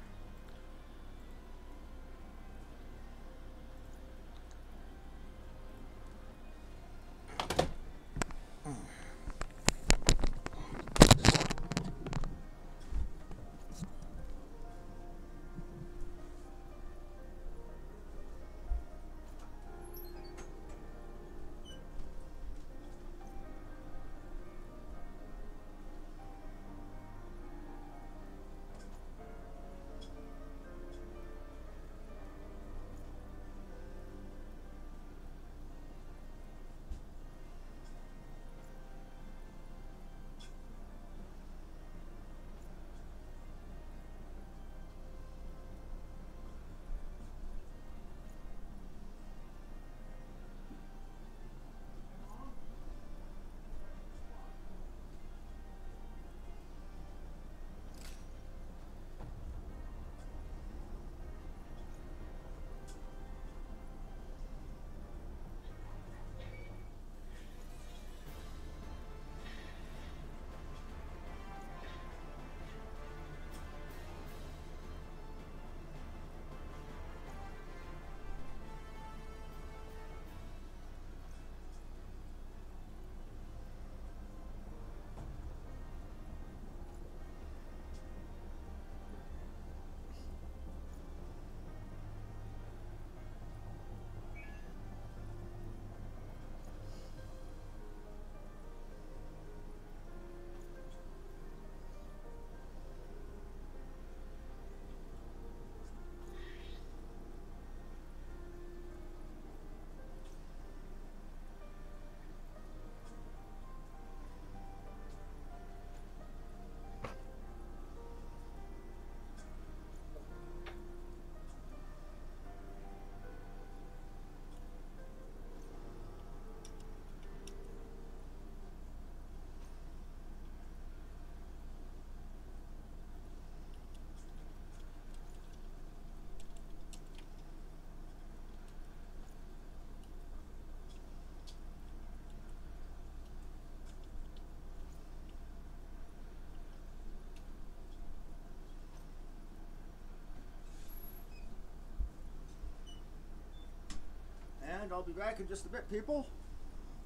I'll be back in just a bit, people.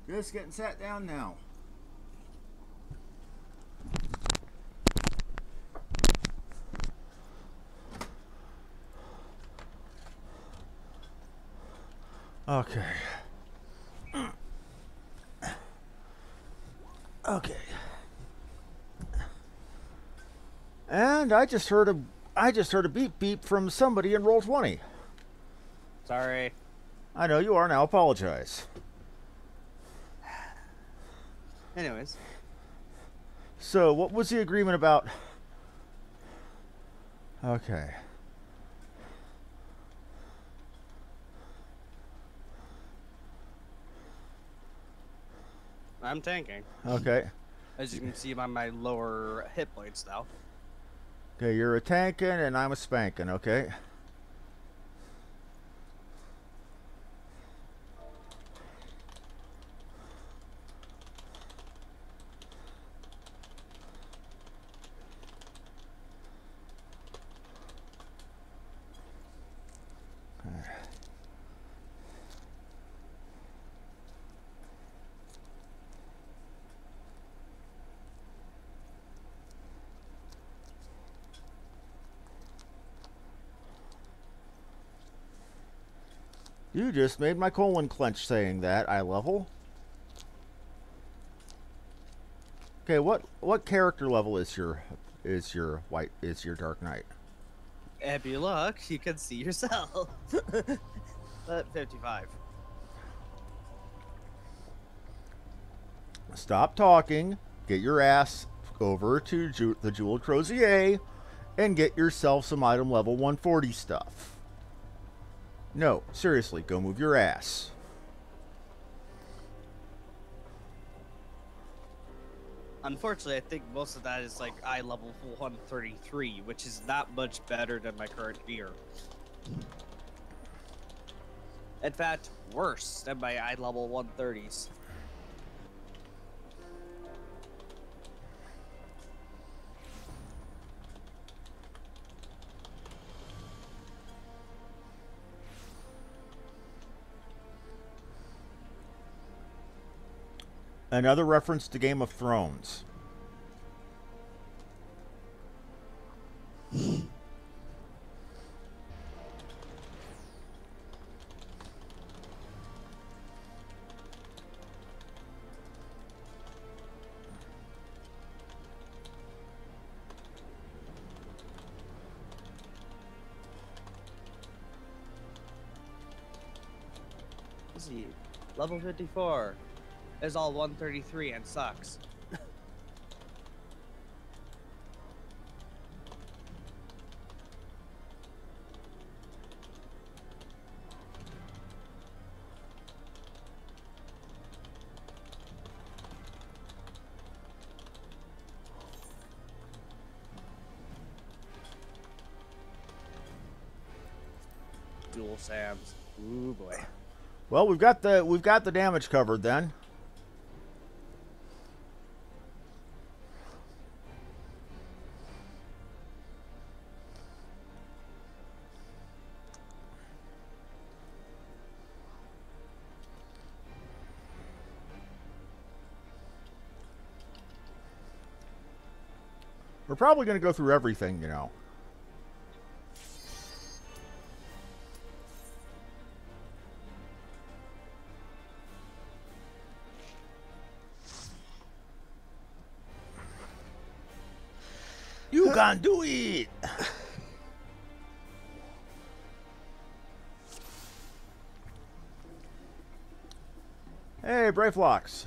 Just getting sat down now. Okay. Okay. And I just heard a beep beep from somebody in Roll20. Sorry. I know you are now. Apologize. Anyways. So, what was the agreement about? Okay. I'm tanking. Okay. As you can see by my lower hit points now. Okay, you're a tanking and I'm a spanking, okay? You just made my colon clench saying that, eye level. Okay, what character level is your Dark Knight? If you look, you can see yourself. 55. Stop talking. Get your ass over to the Jeweled Crozier and get yourself some item level 140 stuff. No, seriously, go move your ass. Unfortunately, I think most of that is like eye level 133, which is not much better than my current gear. In fact, worse than my eye level 130s. Another reference to Game of Thrones. Let's see. Level 54 is all 133 and sucks. Dual Sams. Ooh boy. Well, we've got the damage covered then. We're probably going to go through everything, you know. You can do it! Hey, Brayflocks.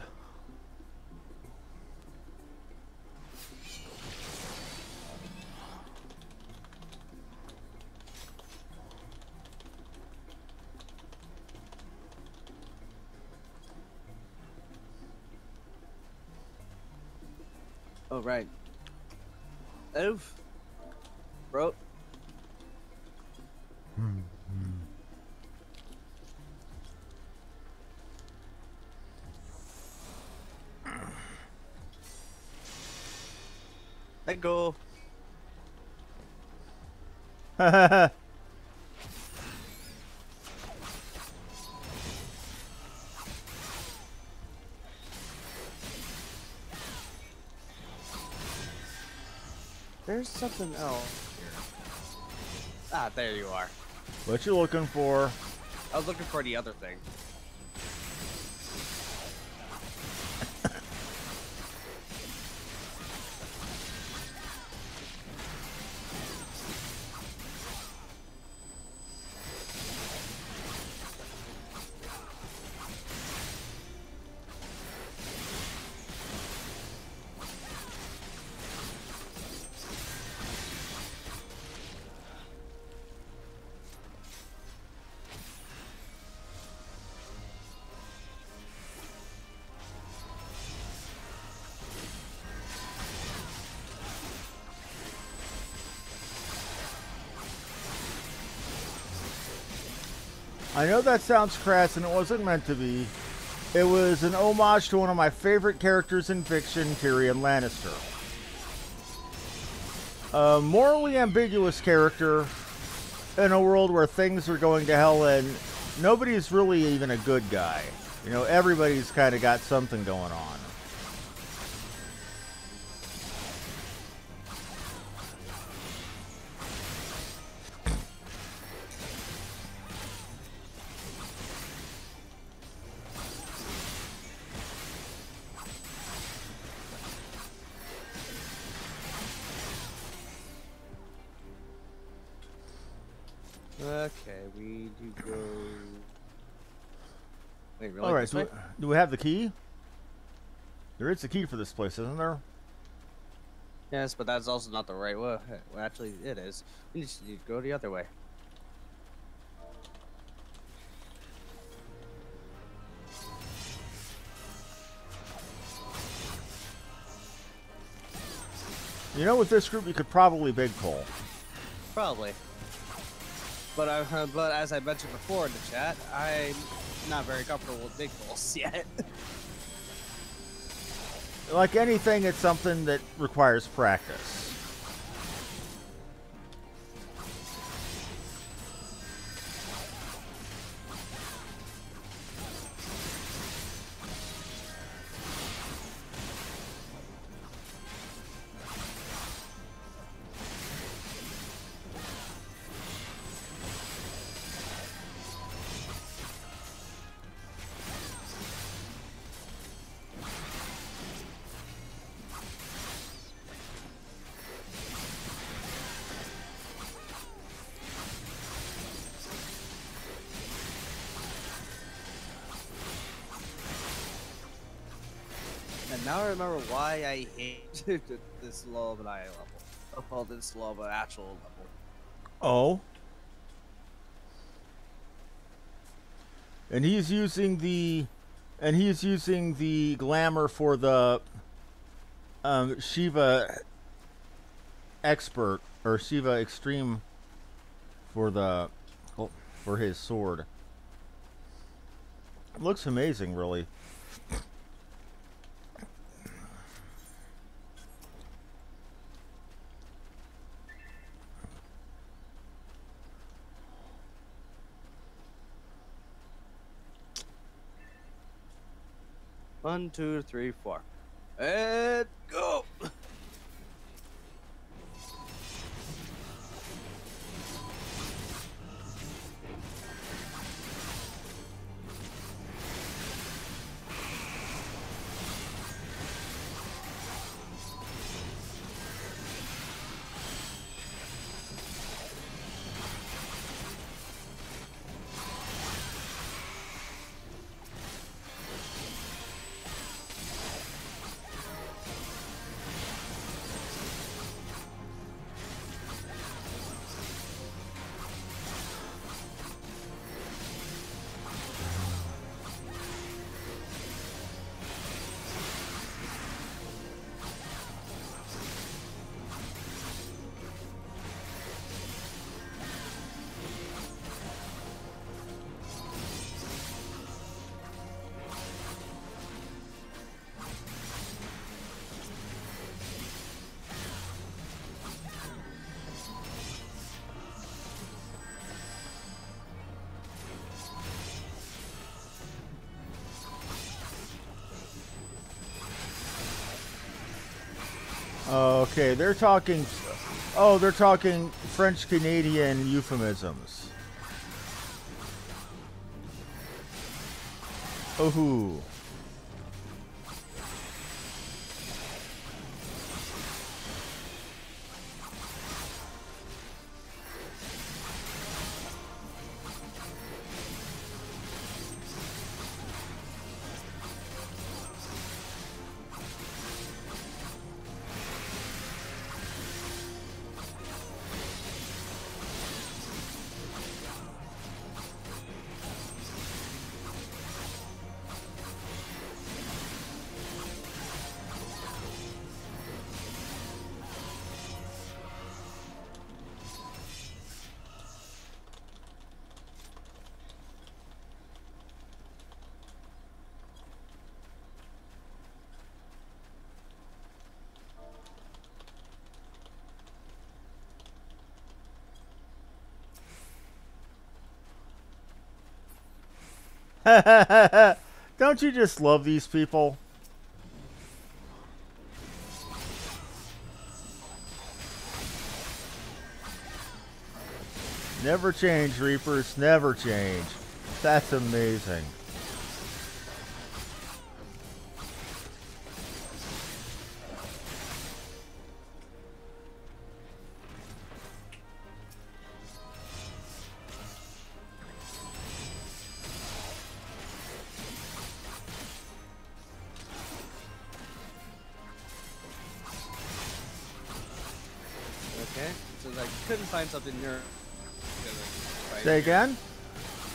Oh, right. Oof. Bro. Let go. there's something else here. Ah, there you are. What you looking for? I was looking for the other thing. I know that sounds crass, and it wasn't meant to be. It was an homage to one of my favorite characters in fiction, Tyrion Lannister. A morally ambiguous character in a world where things are going to hell and nobody's really even a good guy. You know, everybody's kind of got something going on. Okay, we do go... Wait, really? Alright, do we have the key? There is a key for this place, isn't there? Yes, but that's also not the right way. Well, actually, it is. We just need to go the other way. You know, with this group, you could probably big pull. Probably. But but as I mentioned before in the chat, I'm not very comfortable with big pulls yet. Like anything, it's something that requires practice. And now I remember why I hate this low of an eye level. Oh, this low of an actual level. Oh. And he's using the glamour for the Shiva expert or Shiva extreme for the for his sword. It looks amazing, really. One, two, three, four. And go! Okay, they're talking Oh, they're talking French-Canadian euphemisms. Oh. Don't you just love these people? Never change, Reapers. Never change. That's amazing. Okay, so I couldn't find something near. Say again?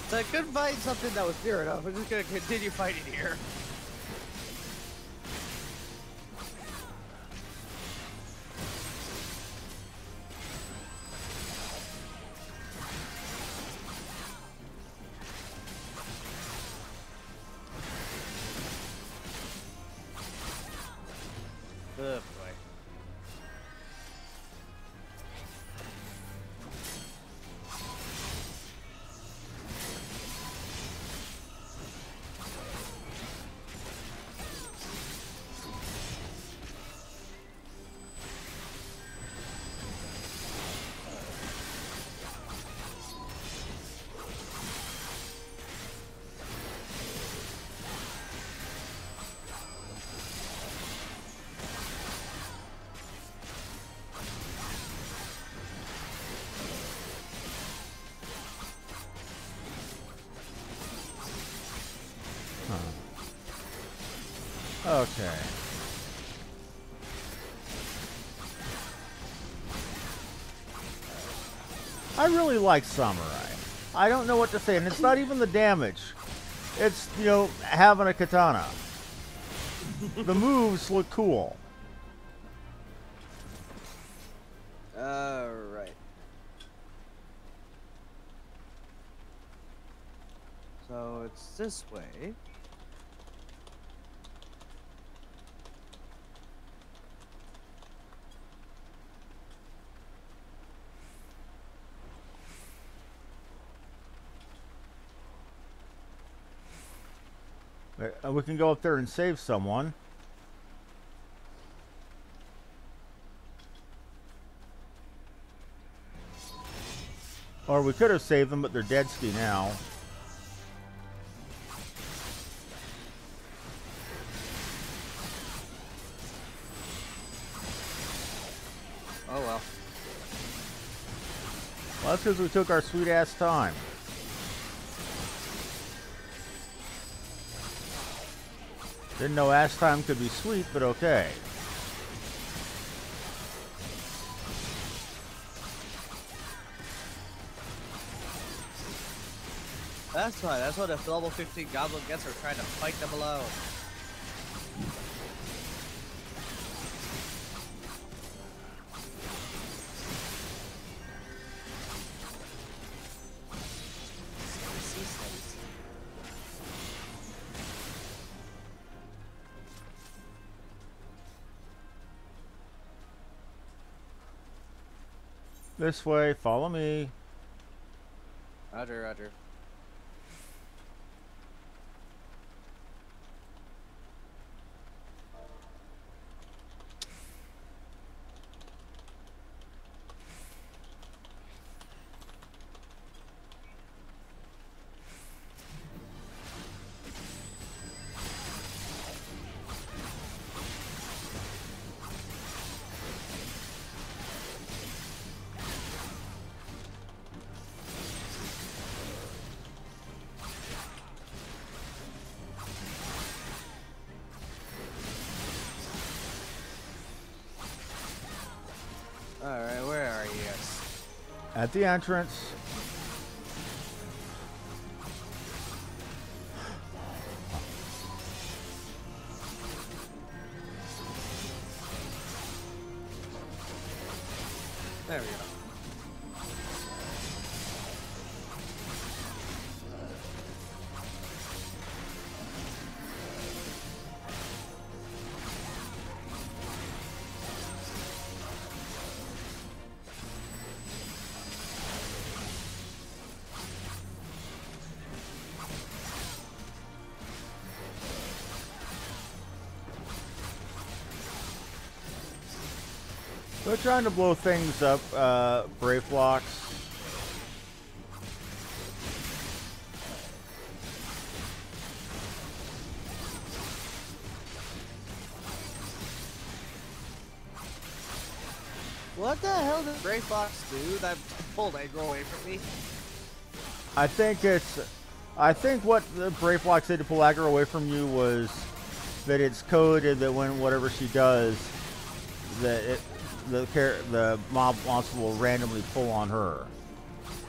So I couldn't find something that was near enough. I'm just gonna continue fighting here. Oh boy. Okay. I really like Samurai. I don't know what to say, and it's not even the damage. It's, you know, having a katana. The moves look cool. Alright. So it's this way. We can go up there and save someone. Or we could have saved them, but they're dead ski now. Oh well. Well, that's because we took our sweet ass time. Didn't know ass time could be sweet, but okay. That's right, that's what a level 15 goblin gets for trying to fight them alone. This way, follow me. Roger, roger. At the entrance. There we go. We're trying to blow things up, Brave Blocks. What the hell did Brave Fox do that pulled aggro away from me? I think what the Brave Blocks did to pull aggro away from you was that it's coded that when whatever she does, that the mob monster will randomly pull on her.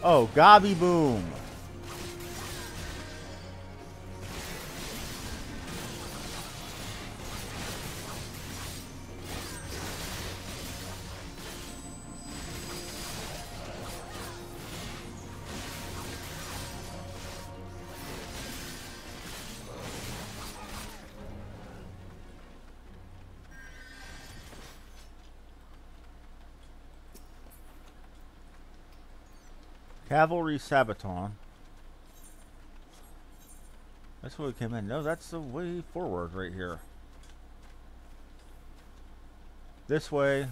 Oh, Gobby Boom. Cavalry Sabaton. That's where we came in. No, that's the way forward right here. This way.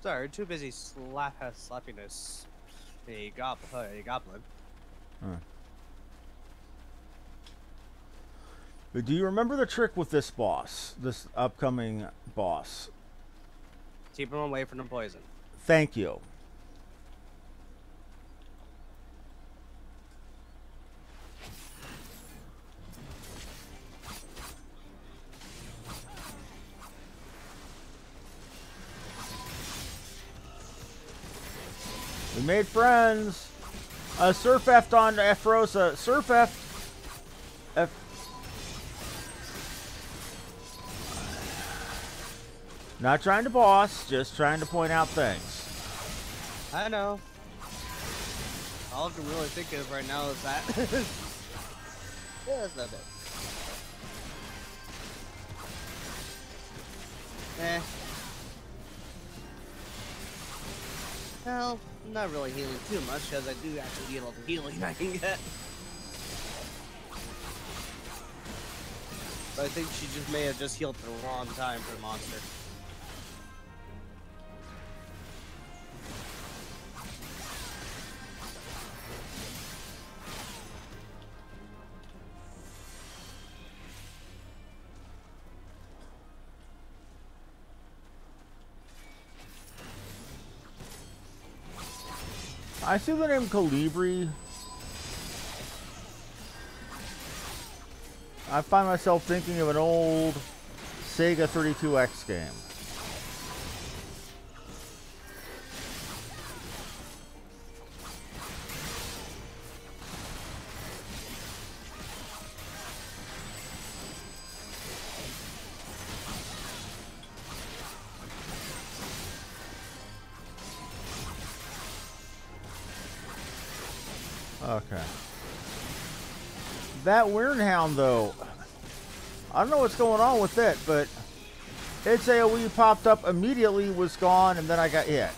Sorry, too busy slapping a goblin. Huh. But do you remember the trick with this boss? This upcoming boss? Keep him away from the poison. Thank you. We made friends. Surf F on Afrosa. Surf F. Not trying to boss, just trying to point out things. I know. All I can really think of right now is that. Yeah, that's not bad. Well, I'm not really healing too much because I do actually get all the healing I can get. But I think she just may have just healed at the wrong time for the monster. I see the name Calibri. I find myself thinking of an old Sega 32X game. Okay. That Weirdhound, though, I don't know what's going on with it, but its AoE popped up immediately, was gone, and then I got hit.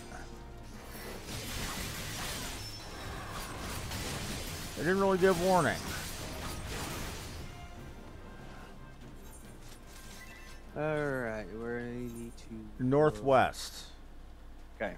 It didn't really give warning. Alright, where do you need to Northwest. Okay.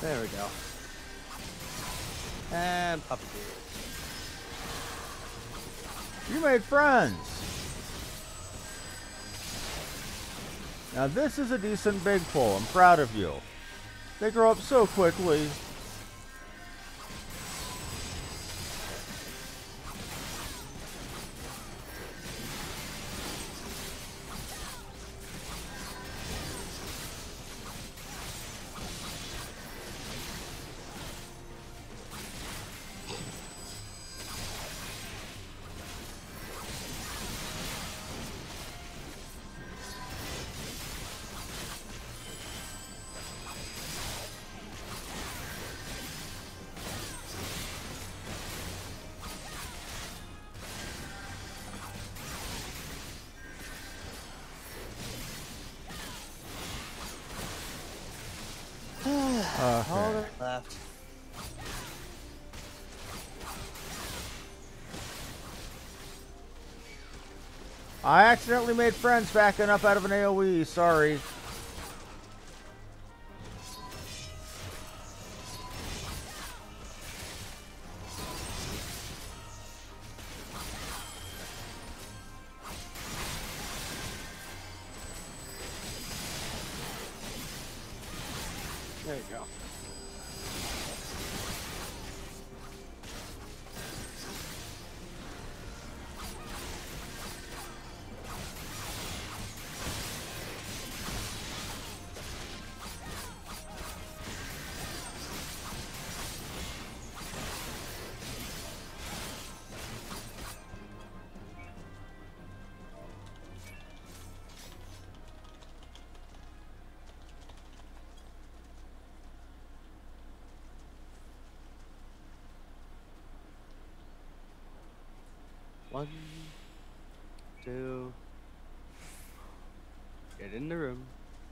There we go. And pop it. You made friends. Now this is a decent big pull. I'm proud of you. They grow up so quickly. All that's left. I accidentally made friends backing up out of an AoE. Sorry. There you go. One, two, get in the room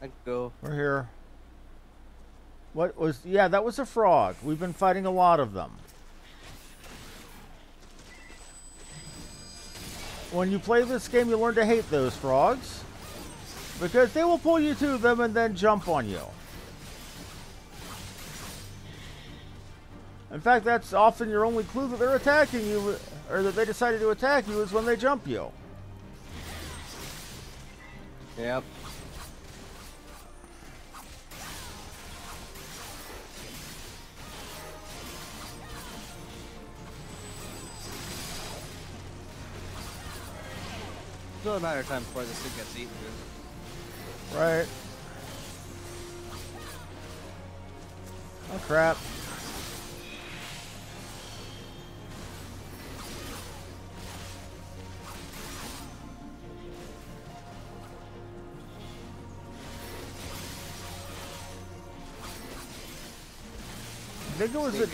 and go. We're here. What was... Yeah, that was a frog. We've been fighting a lot of them. When you play this game, you learn to hate those frogs. Because they will pull you to them and then jump on you. In fact, that's often your only clue that they're attacking you, or that they decided to attack you, is when they jump you. Yep. It's only a matter of time before this thing gets eaten, dude. Right. Oh, crap. I think it was a...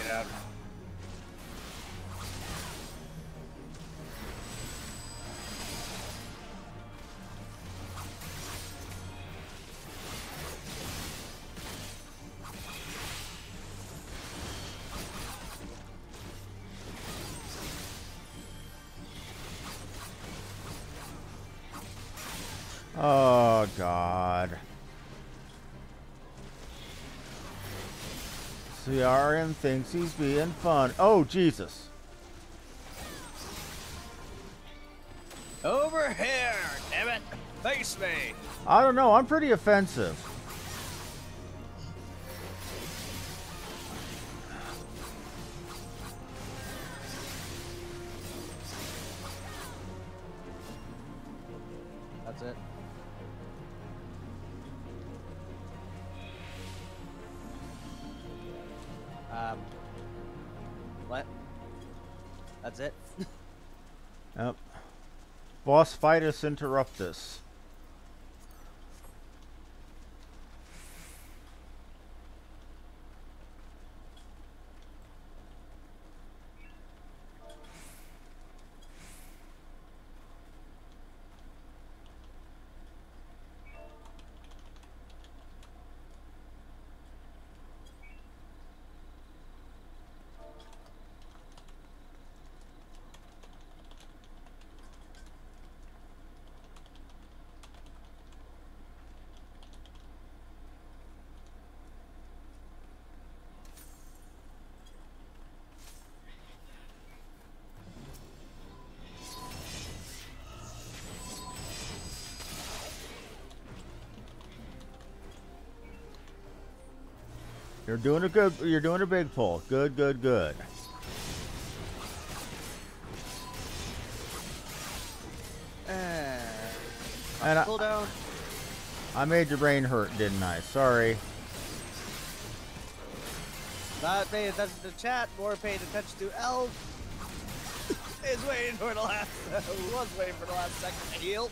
Oh, God. CRN thinks he's being fun. Oh, Jesus. Over here, damn it! Face me! I don't know. I'm pretty offensive. That's it. What? That's it? Yep. Boss fightus interruptus. You're doing a good. You're doing a big pull. Good, good, good. And Pull down. I made your brain hurt, didn't I? Sorry. Not paying attention to chat, more paying attention to Elf. Is waiting for the last. Was waiting for the last second to heal.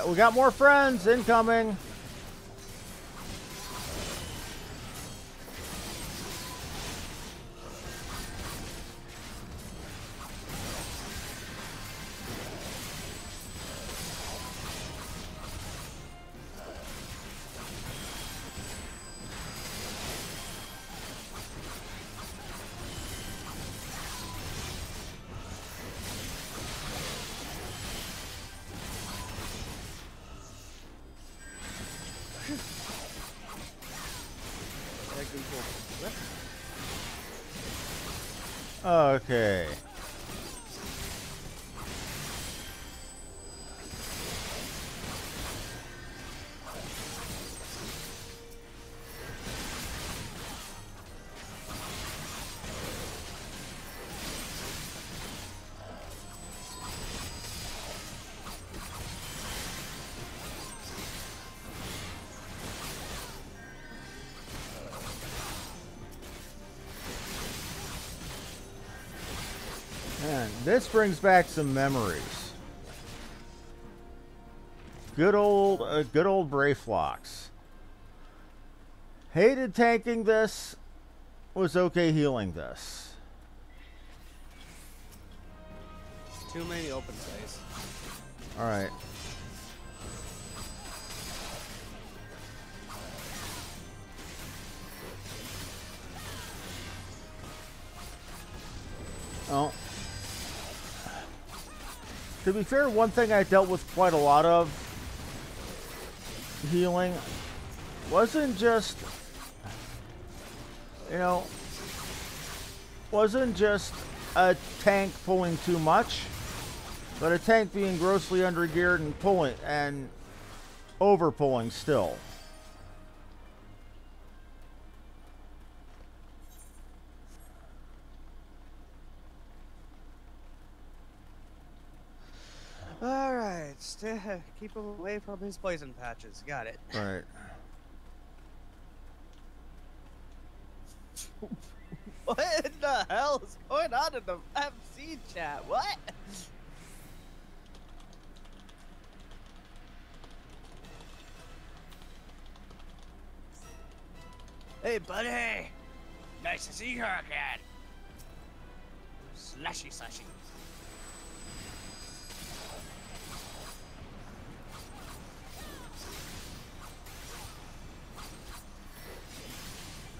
We got more friends incoming. Okay. Man, this brings back some memories. Good old Brayflox. Hated tanking this. Was okay healing this. Too many open space. All right. Oh. To be fair, one thing I dealt with quite a lot of healing wasn't just, wasn't just a tank pulling too much, but a tank being grossly undergeared and pulling and over pulling still. Alright, keep him away from his poison patches. Got it. Right. What in the hell is going on in the FC chat? What? Hey, buddy! Nice to see you again! Slashy, slashy.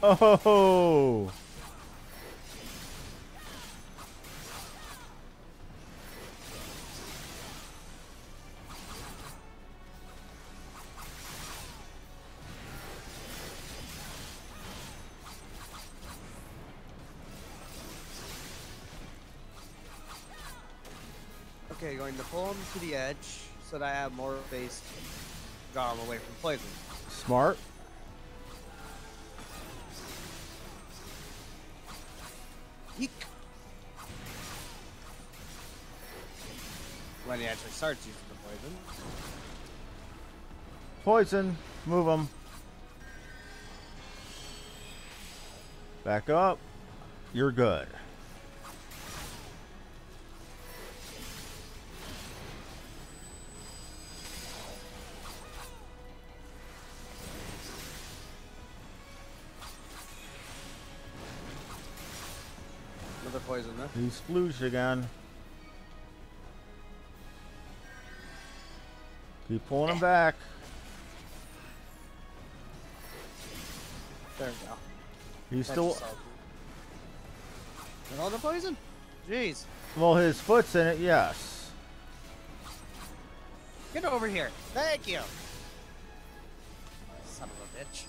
Oh! Okay, going to pull him to the edge so that I have more space to draw him away from poison. Smart. Eek. When he actually starts using the poison. Poison. Move him. Back up. You're good. Another poison, huh? He splooged again. Keep pulling him back. There we go. He's still. Another poison? Jeez. Well, his foot's in it, yes. Get over here. Thank you. Son of a bitch.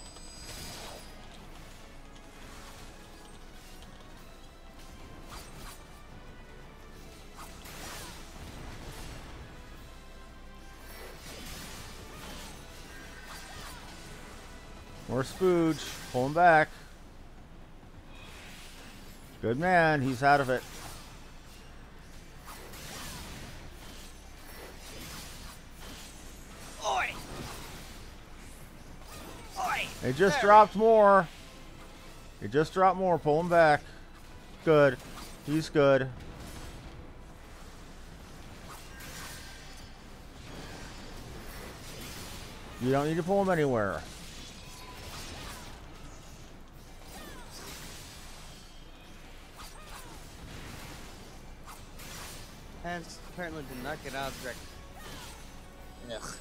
More spooge. Pull him back. Good man. He's out of it. Oi! Oi! He just dropped more. He just dropped more. Pull him back. Good. He's good. You don't need to pull him anywhere. And apparently did not get out of direct. Ugh.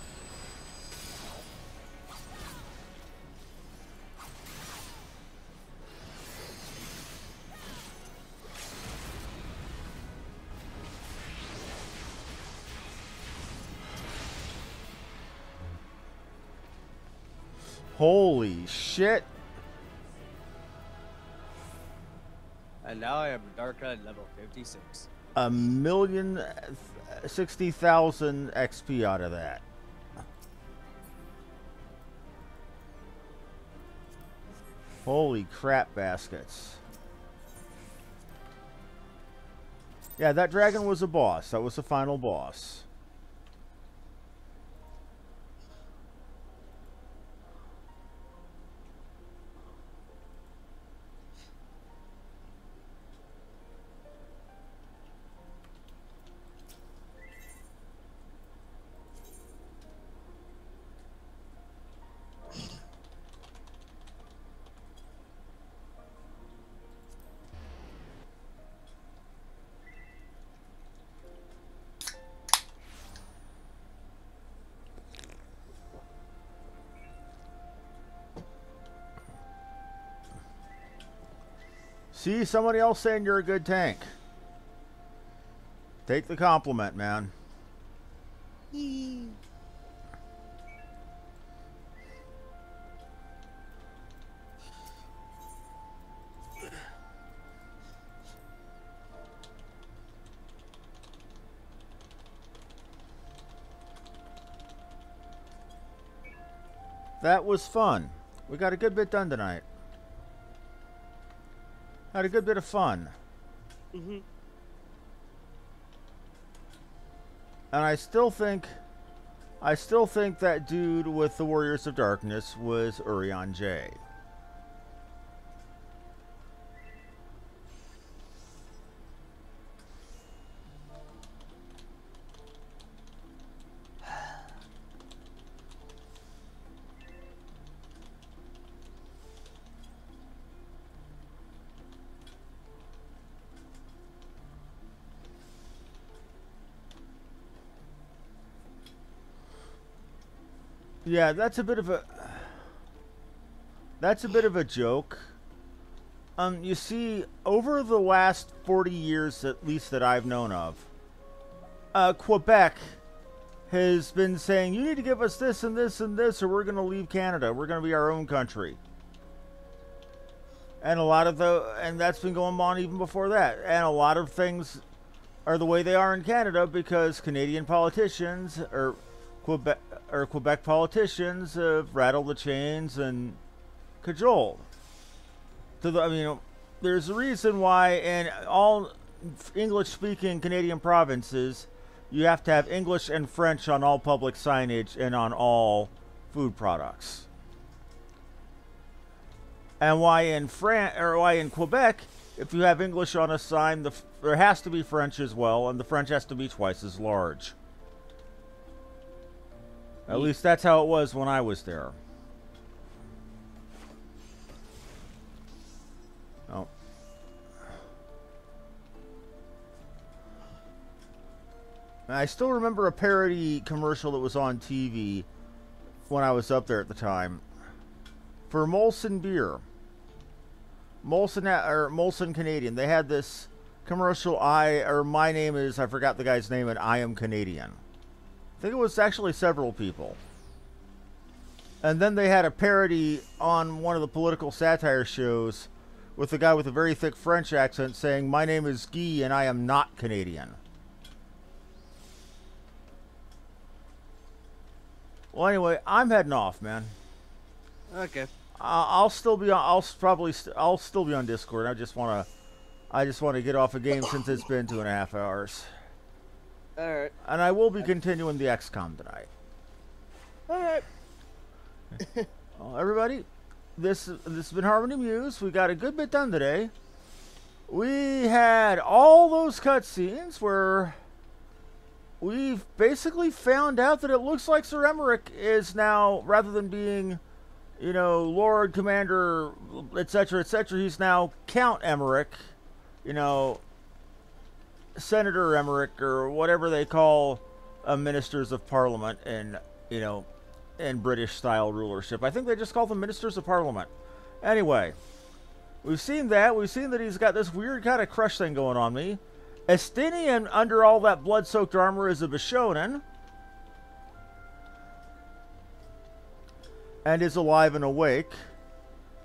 Holy shit. And now I am Darkrai level 56. 1,060,000 XP out of that. Holy crap baskets. Yeah, that dragon was a boss. That was the final boss. See, somebody else saying you're a good tank. Take the compliment, man. That was fun. We got a good bit done tonight. Had a good bit of fun. Mm-hmm. And I still think that dude with the Warriors of Darkness was Urion J. Yeah, that's a bit of a joke. You see, over the last 40 years, at least that I've known of, Quebec has been saying, you need to give us this and this and this, or we're going to leave Canada. We're going to be our own country. And and that's been going on even before that. And a lot of things are the way they are in Canada because Canadian politicians, or Quebec politicians have rattled the chains and cajoled. There's a reason why in all English-speaking Canadian provinces, you have to have English and French on all public signage and on all food products. And why in Quebec, if you have English on a sign, there has to be French as well, and the French has to be twice as large. At least that's how it was when I was there. Oh. I still remember a parody commercial that was on TV when I was up there at the time for Molson beer. Molson Canadian. They had this commercial, my name is, I forgot the guy's name, and I am Canadian. I think it was actually several people. And then they had a parody on one of the political satire shows with a guy with a very thick French accent saying, my name is Guy and I am not Canadian. Well, anyway, I'm heading off, man. Okay. I'll still be on. I'll still be on Discord. I just want to get off a game since it's been 2.5 hours. All right. And I will be continuing the XCOM tonight. All right. Well, everybody, this has been Harmony Muse. We got a good bit done today. We had all those cutscenes where we've basically found out that it looks like Sir Emmerich is now, rather than being, you know, Lord Commander, etc., he's now Count Emmerich, you know, Senator Emmerich, or whatever they call ministers of Parliament in, you know, in British-style rulership. I think they just call them ministers of Parliament. Anyway, we've seen that. We've seen that he's got this weird kind of crush thing going on me. Estinian, under all that blood-soaked armor, is a Bishonen. And is alive and awake.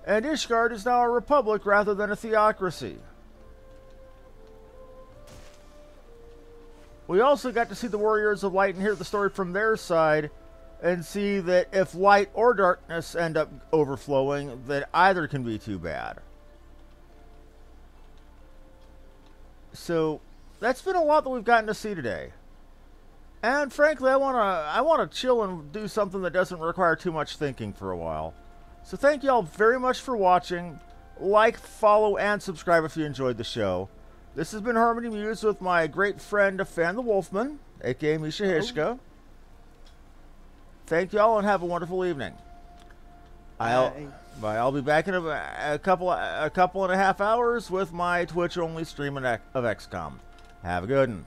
And Ishgard is now a republic rather than a theocracy. We also got to see the Warriors of Light and hear the story from their side, and see that if light or darkness end up overflowing, that either can be too bad. So that's been a lot that we've gotten to see today. And frankly, I want to chill and do something that doesn't require too much thinking for a while. So thank you all very much for watching. Like, follow, and subscribe if you enjoyed the show. This has been Harmony Muse with my great friend Fan the Wolfman, aka Misha Hishka. Thank you all and have a wonderful evening. I'll be back in a couple and a half hours with my Twitch only stream of XCOM. Have a good one.